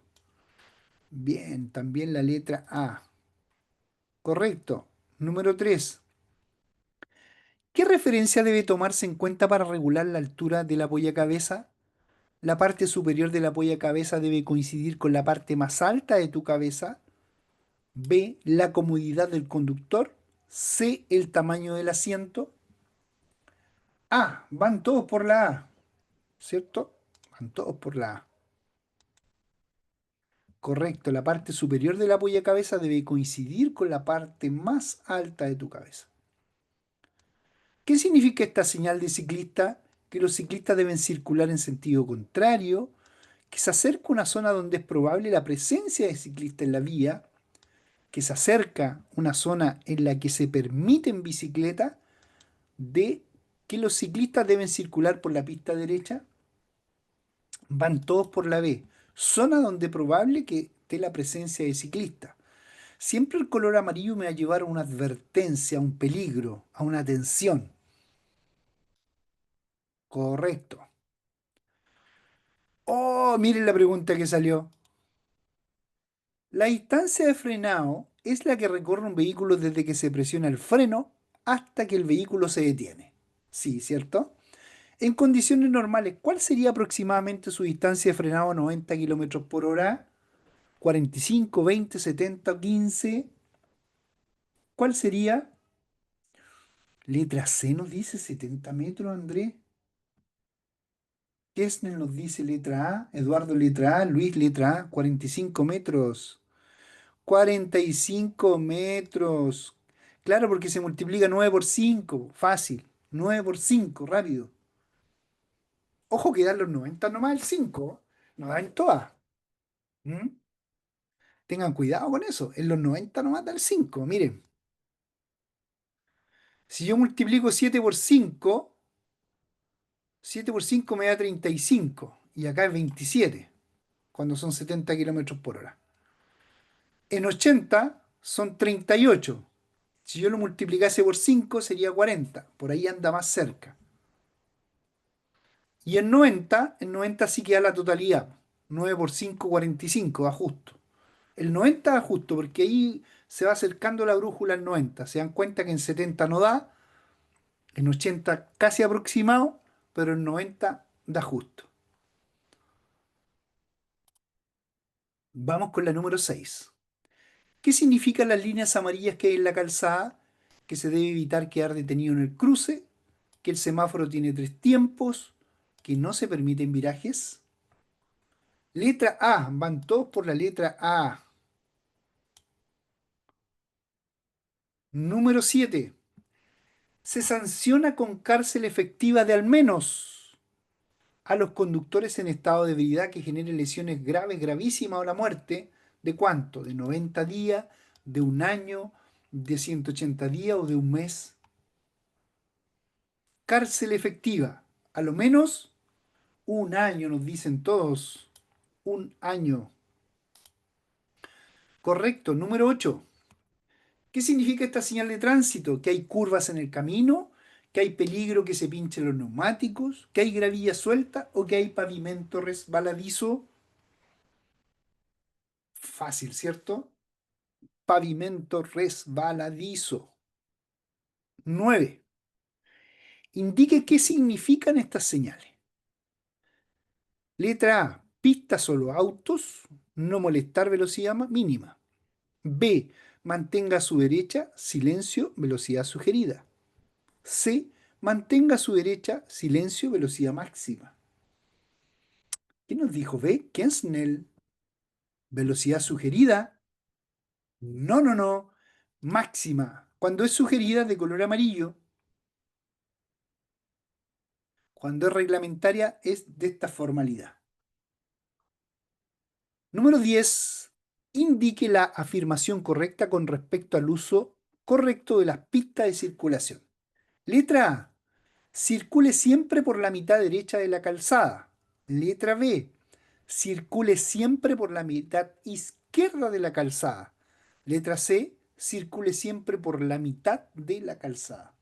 Bien, también la letra A. Correcto. Número 3. ¿Qué referencia debe tomarse en cuenta para regular la altura de la apoyacabeza? La parte superior de la apoyacabeza debe coincidir con la parte más alta de tu cabeza. B, la comodidad del conductor. C, el tamaño del asiento. A, van todos por la A, ¿cierto? Van todos por la A. Correcto, la parte superior de la apoyacabeza debe coincidir con la parte más alta de tu cabeza. ¿Qué significa esta señal de ciclista? Que los ciclistas deben circular en sentido contrario, que se acerca a una zona donde es probable la presencia de ciclistas en la vía, que se acerca a una zona en la que se permiten bicicletas, de que los ciclistas deben circular por la pista derecha, van todos por la B, zona donde es probable que esté la presencia de ciclistas. Siempre el color amarillo me va a llevar a una advertencia, a un peligro, a una atención. Correcto. Oh, miren la pregunta que salió. La distancia de frenado es la que recorre un vehículo desde que se presiona el freno hasta que el vehículo se detiene. Sí, ¿cierto? En condiciones normales, ¿cuál sería aproximadamente su distancia de frenado a 90 kilómetros por hora? 45, 20, 70 o 15. ¿Cuál sería? Letra C nos dice 70 metros, Andrés. Kessner nos dice letra A. Eduardo letra A. Luis letra A. 45 metros. 45 metros. Claro, porque se multiplica 9 por 5. Fácil. 9 por 5, rápido. Ojo que dan los 90 nomás el 5. No dan todas. ¿Mm? Tengan cuidado con eso. En los 90 nomás da el 5. Miren, si yo multiplico 7 por 5, 7 por 5 me da 35. Y acá es 27, cuando son 70 kilómetros por hora. En 80 son 38. Si yo lo multiplicase por 5 sería 40. Por ahí anda más cerca. Y en noventa sí queda la totalidad. 9 por 5, 45, da justo. El 90 da justo, porque ahí se va acercando la brújula al 90. Se dan cuenta que en 70 no da, en 80 casi aproximado, pero en 90 da justo. Vamos con la número 6. ¿Qué significan las líneas amarillas que hay en la calzada? Que se debe evitar quedar detenido en el cruce, que el semáforo tiene tres tiempos, que no se permiten virajes. Letra A, van todos por la letra A. Número 7. Se sanciona con cárcel efectiva de al menos a los conductores en estado de ebriedad que generen lesiones graves, gravísimas o la muerte. ¿De cuánto? ¿De 90 días? ¿De un año? ¿De 180 días o de un mes? Cárcel efectiva. A lo menos un año, nos dicen todos. Un año. Correcto. Número 8. ¿Qué significa esta señal de tránsito? Que hay curvas en el camino, que hay peligro que se pinchen los neumáticos, que hay gravilla suelta o que hay pavimento resbaladizo. Fácil, ¿cierto? Pavimento resbaladizo. 9. Indique qué significan estas señales. Letra A, pista solo autos, no molestar velocidad mínima. B, mantenga a su derecha, silencio, velocidad sugerida. C, mantenga a su derecha, silencio, velocidad máxima. ¿Qué nos dijo B? Kensnell, velocidad sugerida. No, no, no. Máxima. Cuando es sugerida de color amarillo. Cuando es reglamentaria es de esta formalidad. Número 10. Indique la afirmación correcta con respecto al uso correcto de las pistas de circulación. Letra A. Circule siempre por la mitad derecha de la calzada. Letra B. Circule siempre por la mitad izquierda de la calzada. Letra C. Circule siempre por la mitad de la calzada.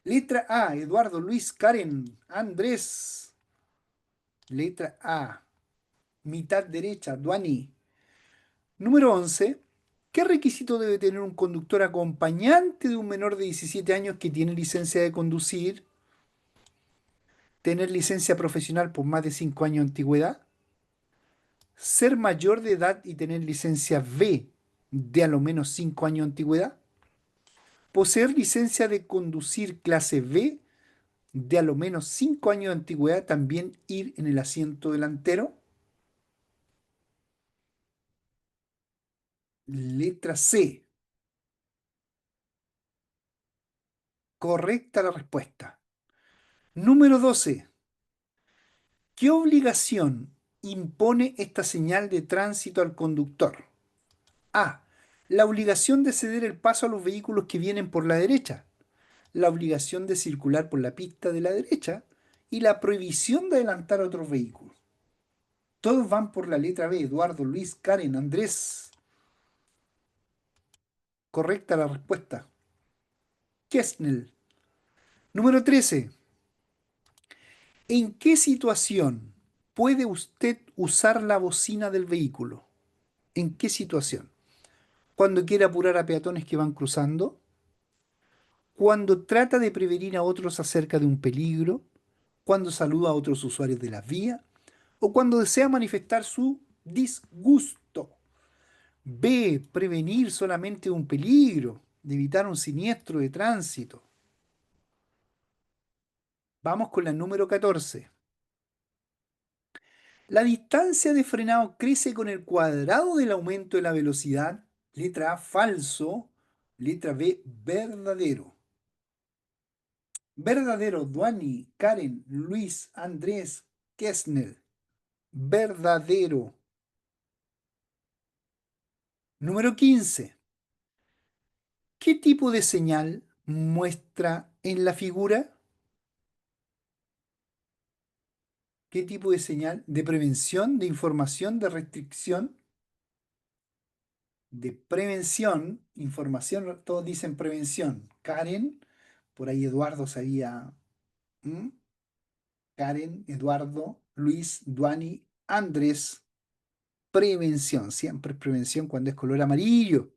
Letra A. Eduardo, Luis, Karen, Andrés. Letra A. Mitad derecha, Duani. Número 11. ¿Qué requisito debe tener un conductor acompañante de un menor de 17 años que tiene licencia de conducir? Tener licencia profesional por más de 5 años de antigüedad. Ser mayor de edad y tener licencia B de a lo menos 5 años de antigüedad. Poseer licencia de conducir clase B de a lo menos 5 años de antigüedad, también ir en el asiento delantero. Letra C. Correcta la respuesta. Número 12. ¿Qué obligación impone esta señal de tránsito al conductor? A. La obligación de ceder el paso a los vehículos que vienen por la derecha. La obligación de circular por la pista de la derecha y la prohibición de adelantar a otros vehículos. Todos van por la letra B. Eduardo, Luis, Karen, Andrés. Correcta la respuesta. Kessnell. Número 13. ¿En qué situación puede usted usar la bocina del vehículo? ¿En qué situación? Cuando quiere apurar a peatones que van cruzando, cuando trata de prevenir a otros acerca de un peligro, cuando saluda a otros usuarios de la vía o cuando desea manifestar su disgusto. B. Prevenir solamente un peligro, de evitar un siniestro de tránsito. Vamos con la número 14. La distancia de frenado crece con el cuadrado del aumento de la velocidad. Letra A, falso. Letra B, verdadero. Verdadero, Duani, Karen, Luis, Andrés, Kessner. Verdadero. Número 15. ¿Qué tipo de señal muestra en la figura? ¿Qué tipo de señal? ¿De prevención, de información, de restricción? De prevención, información, todos dicen prevención. Karen, por ahí Eduardo sabía. ¿Mm? Karen, Eduardo, Luis, Duani, Andrés. Prevención, siempre es prevención cuando es color amarillo.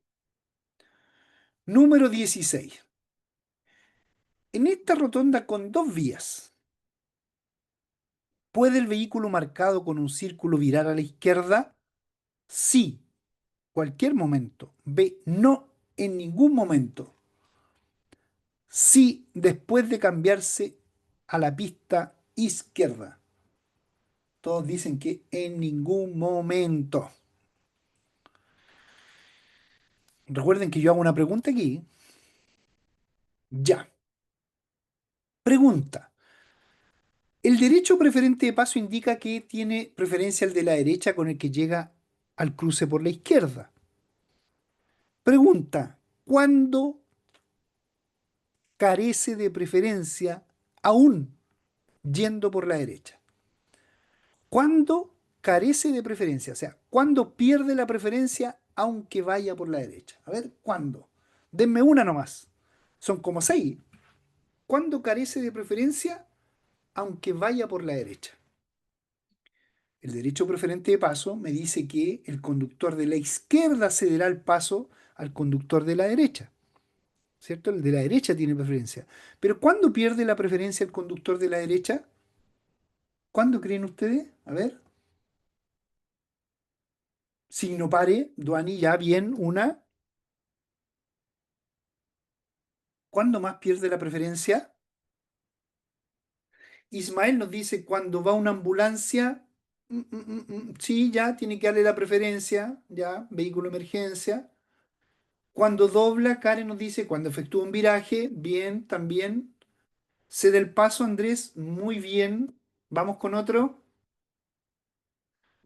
Número 16. En esta rotonda con dos vías, ¿puede el vehículo marcado con un círculo virar a la izquierda? Sí, cualquier momento. B, no en ningún momento. Sí, después de cambiarse a la pista izquierda. Todos dicen que en ningún momento. Recuerden que yo hago una pregunta aquí. Ya. Pregunta. El derecho preferente de paso indica que tiene preferencia el de la derecha con el que llega al cruce por la izquierda. Pregunta. ¿Cuándo carece de preferencia aún yendo por la derecha? ¿Cuándo carece de preferencia? O sea, ¿cuándo pierde la preferencia aunque vaya por la derecha? A ver, ¿cuándo? Denme una nomás. Son como seis. ¿Cuándo carece de preferencia? Aunque vaya por la derecha. El derecho preferente de paso me dice que el conductor de la izquierda cederá el paso al conductor de la derecha, ¿cierto? El de la derecha tiene preferencia. Pero ¿cuándo pierde la preferencia el conductor de la derecha? ¿Cuándo creen ustedes? A ver. Signo pare, Duani, ya bien, una. ¿Cuándo más pierde la preferencia? Ismael nos dice cuando va una ambulancia, sí, ya tiene que darle la preferencia, ya, vehículo de emergencia. Cuando dobla, Karen nos dice cuando efectúa un viraje, bien, también. Cede el paso, Andrés, muy bien. Vamos con otro,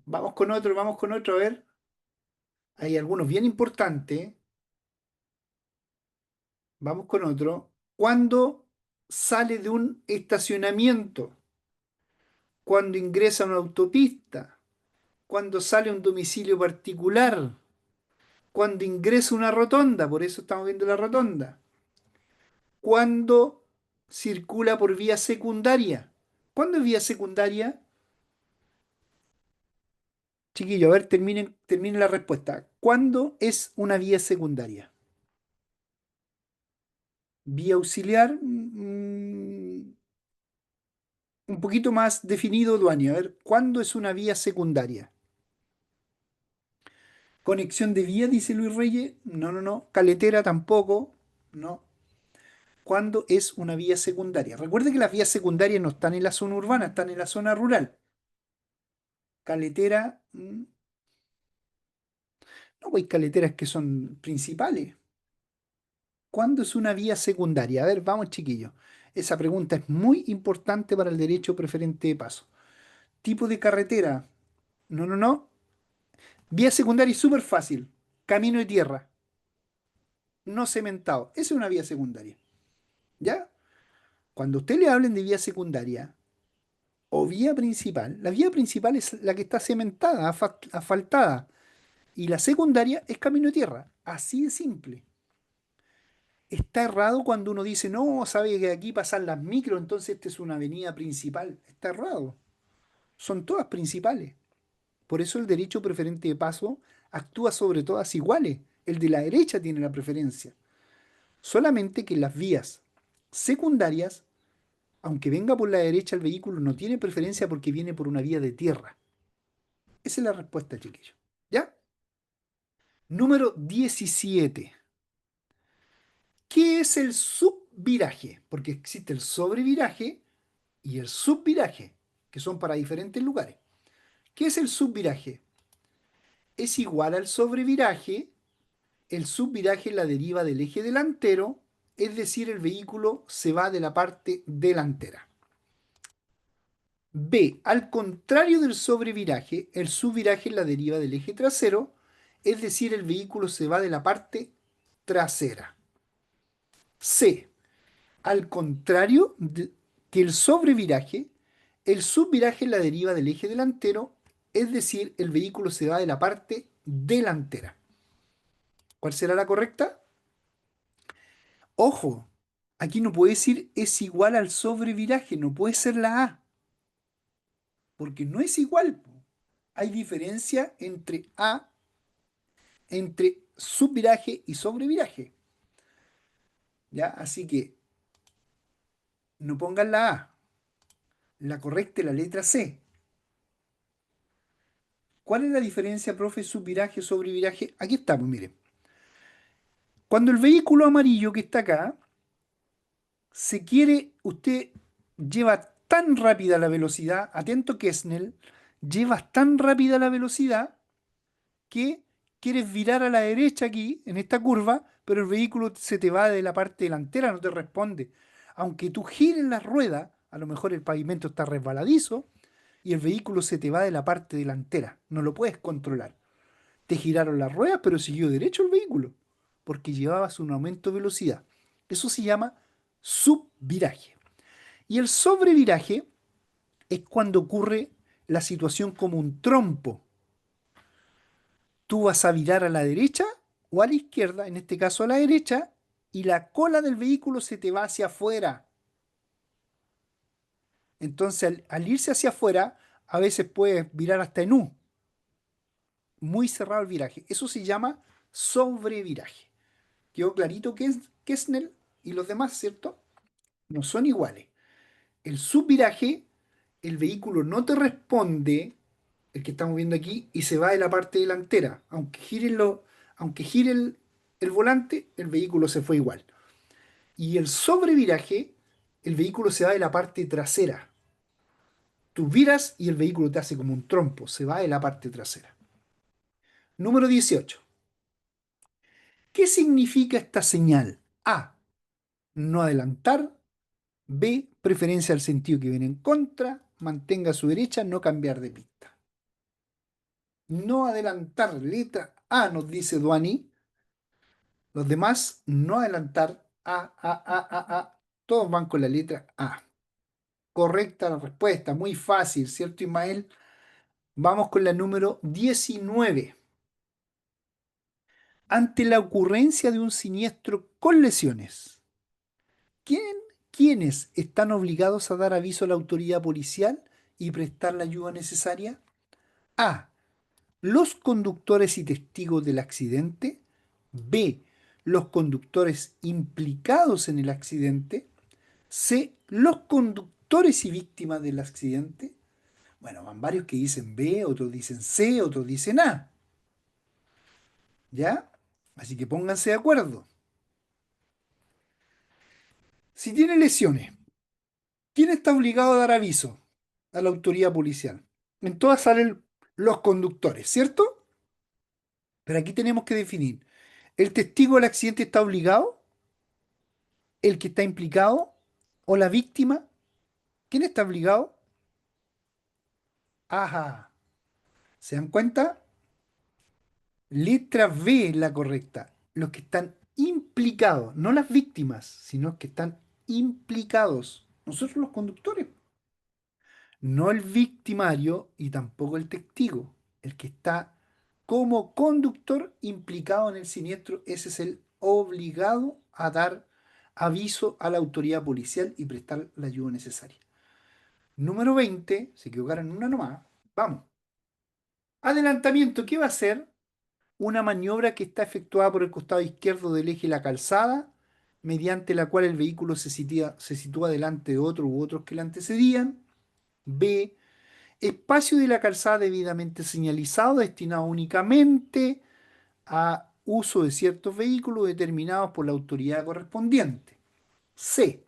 vamos con otro, vamos con otro, a ver. Hay algunos bien importantes. Vamos con otro. Cuando sale de un estacionamiento, cuando ingresa a una autopista, cuando sale a un domicilio particular, cuando ingresa a una rotonda, por eso estamos viendo la rotonda, cuando circula por vía secundaria. ¿Cuándo es vía secundaria? Chiquillo, a ver, terminen la respuesta. ¿Cuándo es una vía secundaria? Vía auxiliar, un poquito más definido, Duani. A ver, ¿cuándo es una vía secundaria? Conexión de vía, dice Luis Reyes. No, no, no. Caletera tampoco. No. ¿Cuándo es una vía secundaria? Recuerde que las vías secundarias no están en la zona urbana, están en la zona rural. Caletera, no, hay caleteras que son principales. ¿Cuándo es una vía secundaria? A ver, vamos, chiquillos. Esa pregunta es muy importante para el derecho preferente de paso. Tipo de carretera. No, no, no. Vía secundaria es súper fácil. Camino de tierra, no cementado. Esa es una vía secundaria. ¿Ya? Cuando usted le hablen de vía secundaria o vía principal, la vía principal es la que está cementada, asfaltada. Y la secundaria es camino de tierra. Así de simple. Está errado cuando uno dice, no, sabe que aquí pasan las micros, entonces esta es una avenida principal. Está errado. Son todas principales. Por eso el derecho preferente de paso actúa sobre todas iguales. El de la derecha tiene la preferencia. Solamente que las vías secundarias, aunque venga por la derecha el vehículo, no tiene preferencia porque viene por una vía de tierra. Esa es la respuesta, chiquillo. ¿Ya? Número 17. ¿Qué es el subviraje? Porque existe el sobreviraje y el subviraje, que son para diferentes lugares. ¿Qué es el subviraje? Es igual al sobreviraje. El subviraje es la deriva del eje delantero, es decir, el vehículo se va de la parte delantera. B. Al contrario del sobreviraje, el subviraje es la deriva del eje trasero, es decir, el vehículo se va de la parte trasera. C. Al contrario que el sobreviraje, el subviraje es la deriva del eje delantero, es decir, el vehículo se va de la parte delantera. ¿Cuál será la correcta? Ojo, aquí no puede decir es igual al sobreviraje, no puede ser la A, porque no es igual. Hay diferencia entre subviraje y sobreviraje. ¿Ya? Así que no pongan la A, la correcta es la letra C. ¿Cuál es la diferencia, profe, subviraje, sobreviraje? Aquí estamos, mire. Cuando el vehículo amarillo que está acá se quiere, usted lleva tan rápida la velocidad, atento Kesnel, llevas tan rápida la velocidad que quieres virar a la derecha aquí, en esta curva, pero el vehículo se te va de la parte delantera, no te responde. Aunque tú gires la rueda, a lo mejor el pavimento está resbaladizo y el vehículo se te va de la parte delantera, no lo puedes controlar. Te giraron las ruedas, pero siguió derecho el vehículo, porque llevabas un aumento de velocidad. Eso se llama subviraje. Y el sobreviraje es cuando ocurre la situación como un trompo. Tú vas a virar a la derecha o a la izquierda, en este caso a la derecha, y la cola del vehículo se te va hacia afuera. Entonces, al irse hacia afuera, a veces puede virar hasta en U, muy cerrado el viraje. Eso se llama sobreviraje. Quedó clarito que es Kessner y los demás, ¿cierto? No son iguales. El subviraje, el vehículo no te responde, el que estamos viendo aquí, y se va de la parte delantera. Aunque gire el volante, el vehículo se fue igual. Y el sobreviraje, el vehículo se va de la parte trasera. Tú viras y el vehículo te hace como un trompo, se va de la parte trasera. Número 18. ¿Qué significa esta señal? A. No adelantar. B. Preferencia al sentido que viene en contra. Mantenga a su derecha, no cambiar de pista. No adelantar. Letra A nos dice Duani. Los demás, no adelantar. A. Todos van con la letra A. Correcta la respuesta. Muy fácil, ¿cierto, Ismael? Vamos con la número 19. Ante la ocurrencia de un siniestro con lesiones, ¿quién, ¿quiénes están obligados a dar aviso a la autoridad policial y prestar la ayuda necesaria? A. Los conductores y testigos del accidente. B. Los conductores implicados en el accidente. C. Los conductores y víctimas del accidente. Bueno, van varios que dicen B, otros dicen C, otros dicen A. ¿Ya? Así que pónganse de acuerdo. Si tiene lesiones, ¿quién está obligado a dar aviso a la autoridad policial? En todas salen los conductores, ¿cierto? Pero aquí tenemos que definir. ¿El testigo del accidente está obligado? ¿El que está implicado? ¿O la víctima? ¿Quién está obligado? Ajá. ¿Se dan cuenta? Letra B es la correcta. Los que están implicados, no las víctimas, sino que están implicados. Nosotros los conductores. No el victimario y tampoco el testigo. El que está como conductor implicado en el siniestro, ese es el obligado a dar aviso a la autoridad policial y prestar la ayuda necesaria. Número 20, se equivocaron en una nomás. Vamos. Adelantamiento, ¿qué va a ser? Una maniobra que está efectuada por el costado izquierdo del eje de la calzada, mediante la cual el vehículo se sitúa delante de otro u otros que le antecedían. B. Espacio de la calzada debidamente señalizado, destinado únicamente a uso de ciertos vehículos determinados por la autoridad correspondiente. C.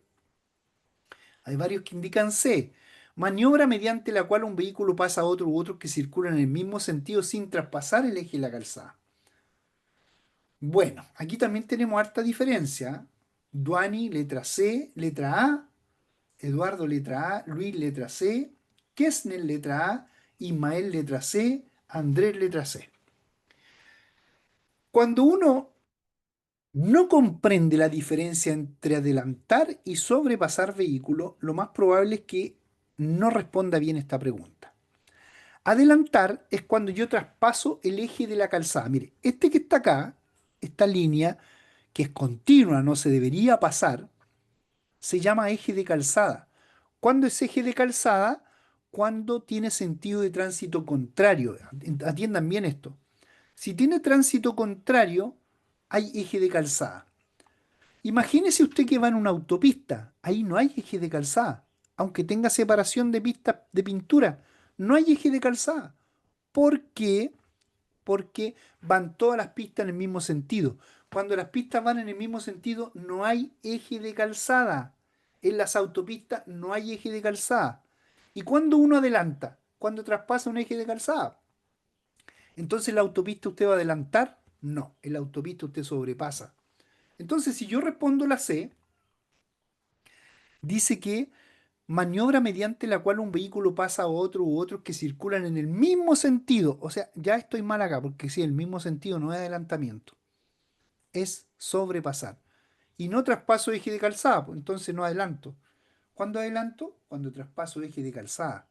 Hay varios que indican C. Maniobra mediante la cual un vehículo pasa a otro u otros que circulan en el mismo sentido sin traspasar el eje de la calzada. Bueno, aquí también tenemos harta diferencia. Duani, letra C, letra A. Eduardo, letra A. Luis, letra C. Kessner, letra A. Ismael, letra C. Andrés, letra C. Cuando uno no comprende la diferencia entre adelantar y sobrepasar vehículos, lo más probable es que no responda bien esta pregunta. Adelantar es cuando yo traspaso el eje de la calzada. Mire, este que está acá, esta línea, que es continua, no se debería pasar, se llama eje de calzada. ¿Cuándo es eje de calzada? Cuando tiene sentido de tránsito contrario. Atiendan bien esto. Si tiene tránsito contrario, hay eje de calzada. Imagínese usted que va en una autopista. Ahí no hay eje de calzada. Aunque tenga separación de pistas de pintura, no hay eje de calzada. ¿Por qué? Porque van todas las pistas en el mismo sentido. Cuando las pistas van en el mismo sentido, no hay eje de calzada. En las autopistas no hay eje de calzada. ¿Y cuando uno adelanta? Cuando traspasa un eje de calzada. Entonces, ¿la autopista usted va a adelantar? No, en la autopista usted sobrepasa. Entonces, si yo respondo la C, dice que maniobra mediante la cual un vehículo pasa a otro u otros que circulan en el mismo sentido. O sea, ya estoy mal acá, porque si el mismo sentido no es adelantamiento, es sobrepasar. Y no traspaso eje de calzada, pues entonces no adelanto. ¿Cuándo adelanto? Cuando traspaso eje de calzada.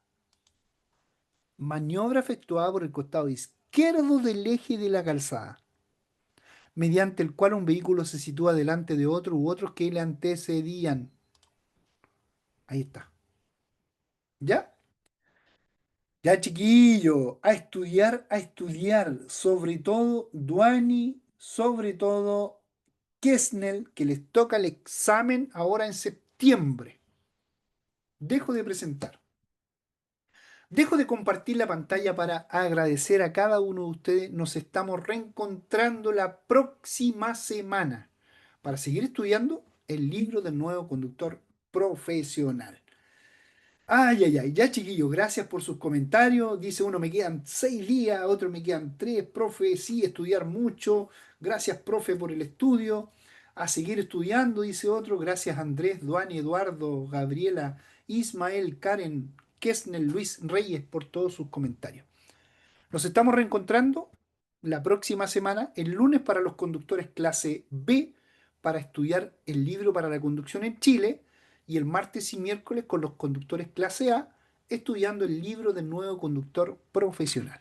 Maniobra efectuada por el costado izquierdo del eje de la calzada, mediante el cual un vehículo se sitúa delante de otro u otros que le antecedían. Ahí está. ¿Ya? Ya, chiquillo, a estudiar, sobre todo Duani, sobre todo Kesnel, que les toca el examen ahora en septiembre. Dejo de presentar. Dejo de compartir la pantalla para agradecer a cada uno de ustedes. Nos estamos reencontrando la próxima semana para seguir estudiando el libro del nuevo conductor profesional. Ay, ay, ay, ya chiquillos, gracias por sus comentarios. Dice uno, me quedan 6 días, otro me quedan 3. Profe, sí, estudiar mucho. Gracias, profe, por el estudio. A seguir estudiando, dice otro. Gracias, Andrés, Duani, Eduardo, Gabriela, Ismael, Karen, Kesnel, Luis Reyes, por todos sus comentarios. Nos estamos reencontrando la próxima semana, el lunes para los conductores clase B, para estudiar el libro para la conducción en Chile, y el martes y miércoles con los conductores clase A, estudiando el libro del nuevo conductor profesional.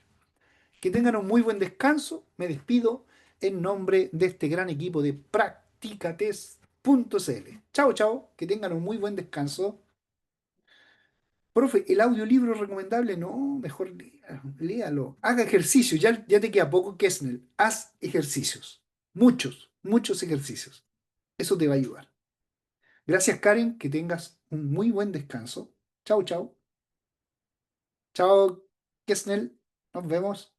Que tengan un muy buen descanso. Me despido en nombre de este gran equipo de practicates.cl. Chao, chao. Que tengan un muy buen descanso. Profe, el audiolibro recomendable, no, mejor léalo. Haga ejercicio, ya te queda poco, Kesnel. Haz ejercicios. Muchos, muchos ejercicios. Eso te va a ayudar. Gracias, Karen, que tengas un muy buen descanso. Chao, chao. Chao, Kesnel. Nos vemos.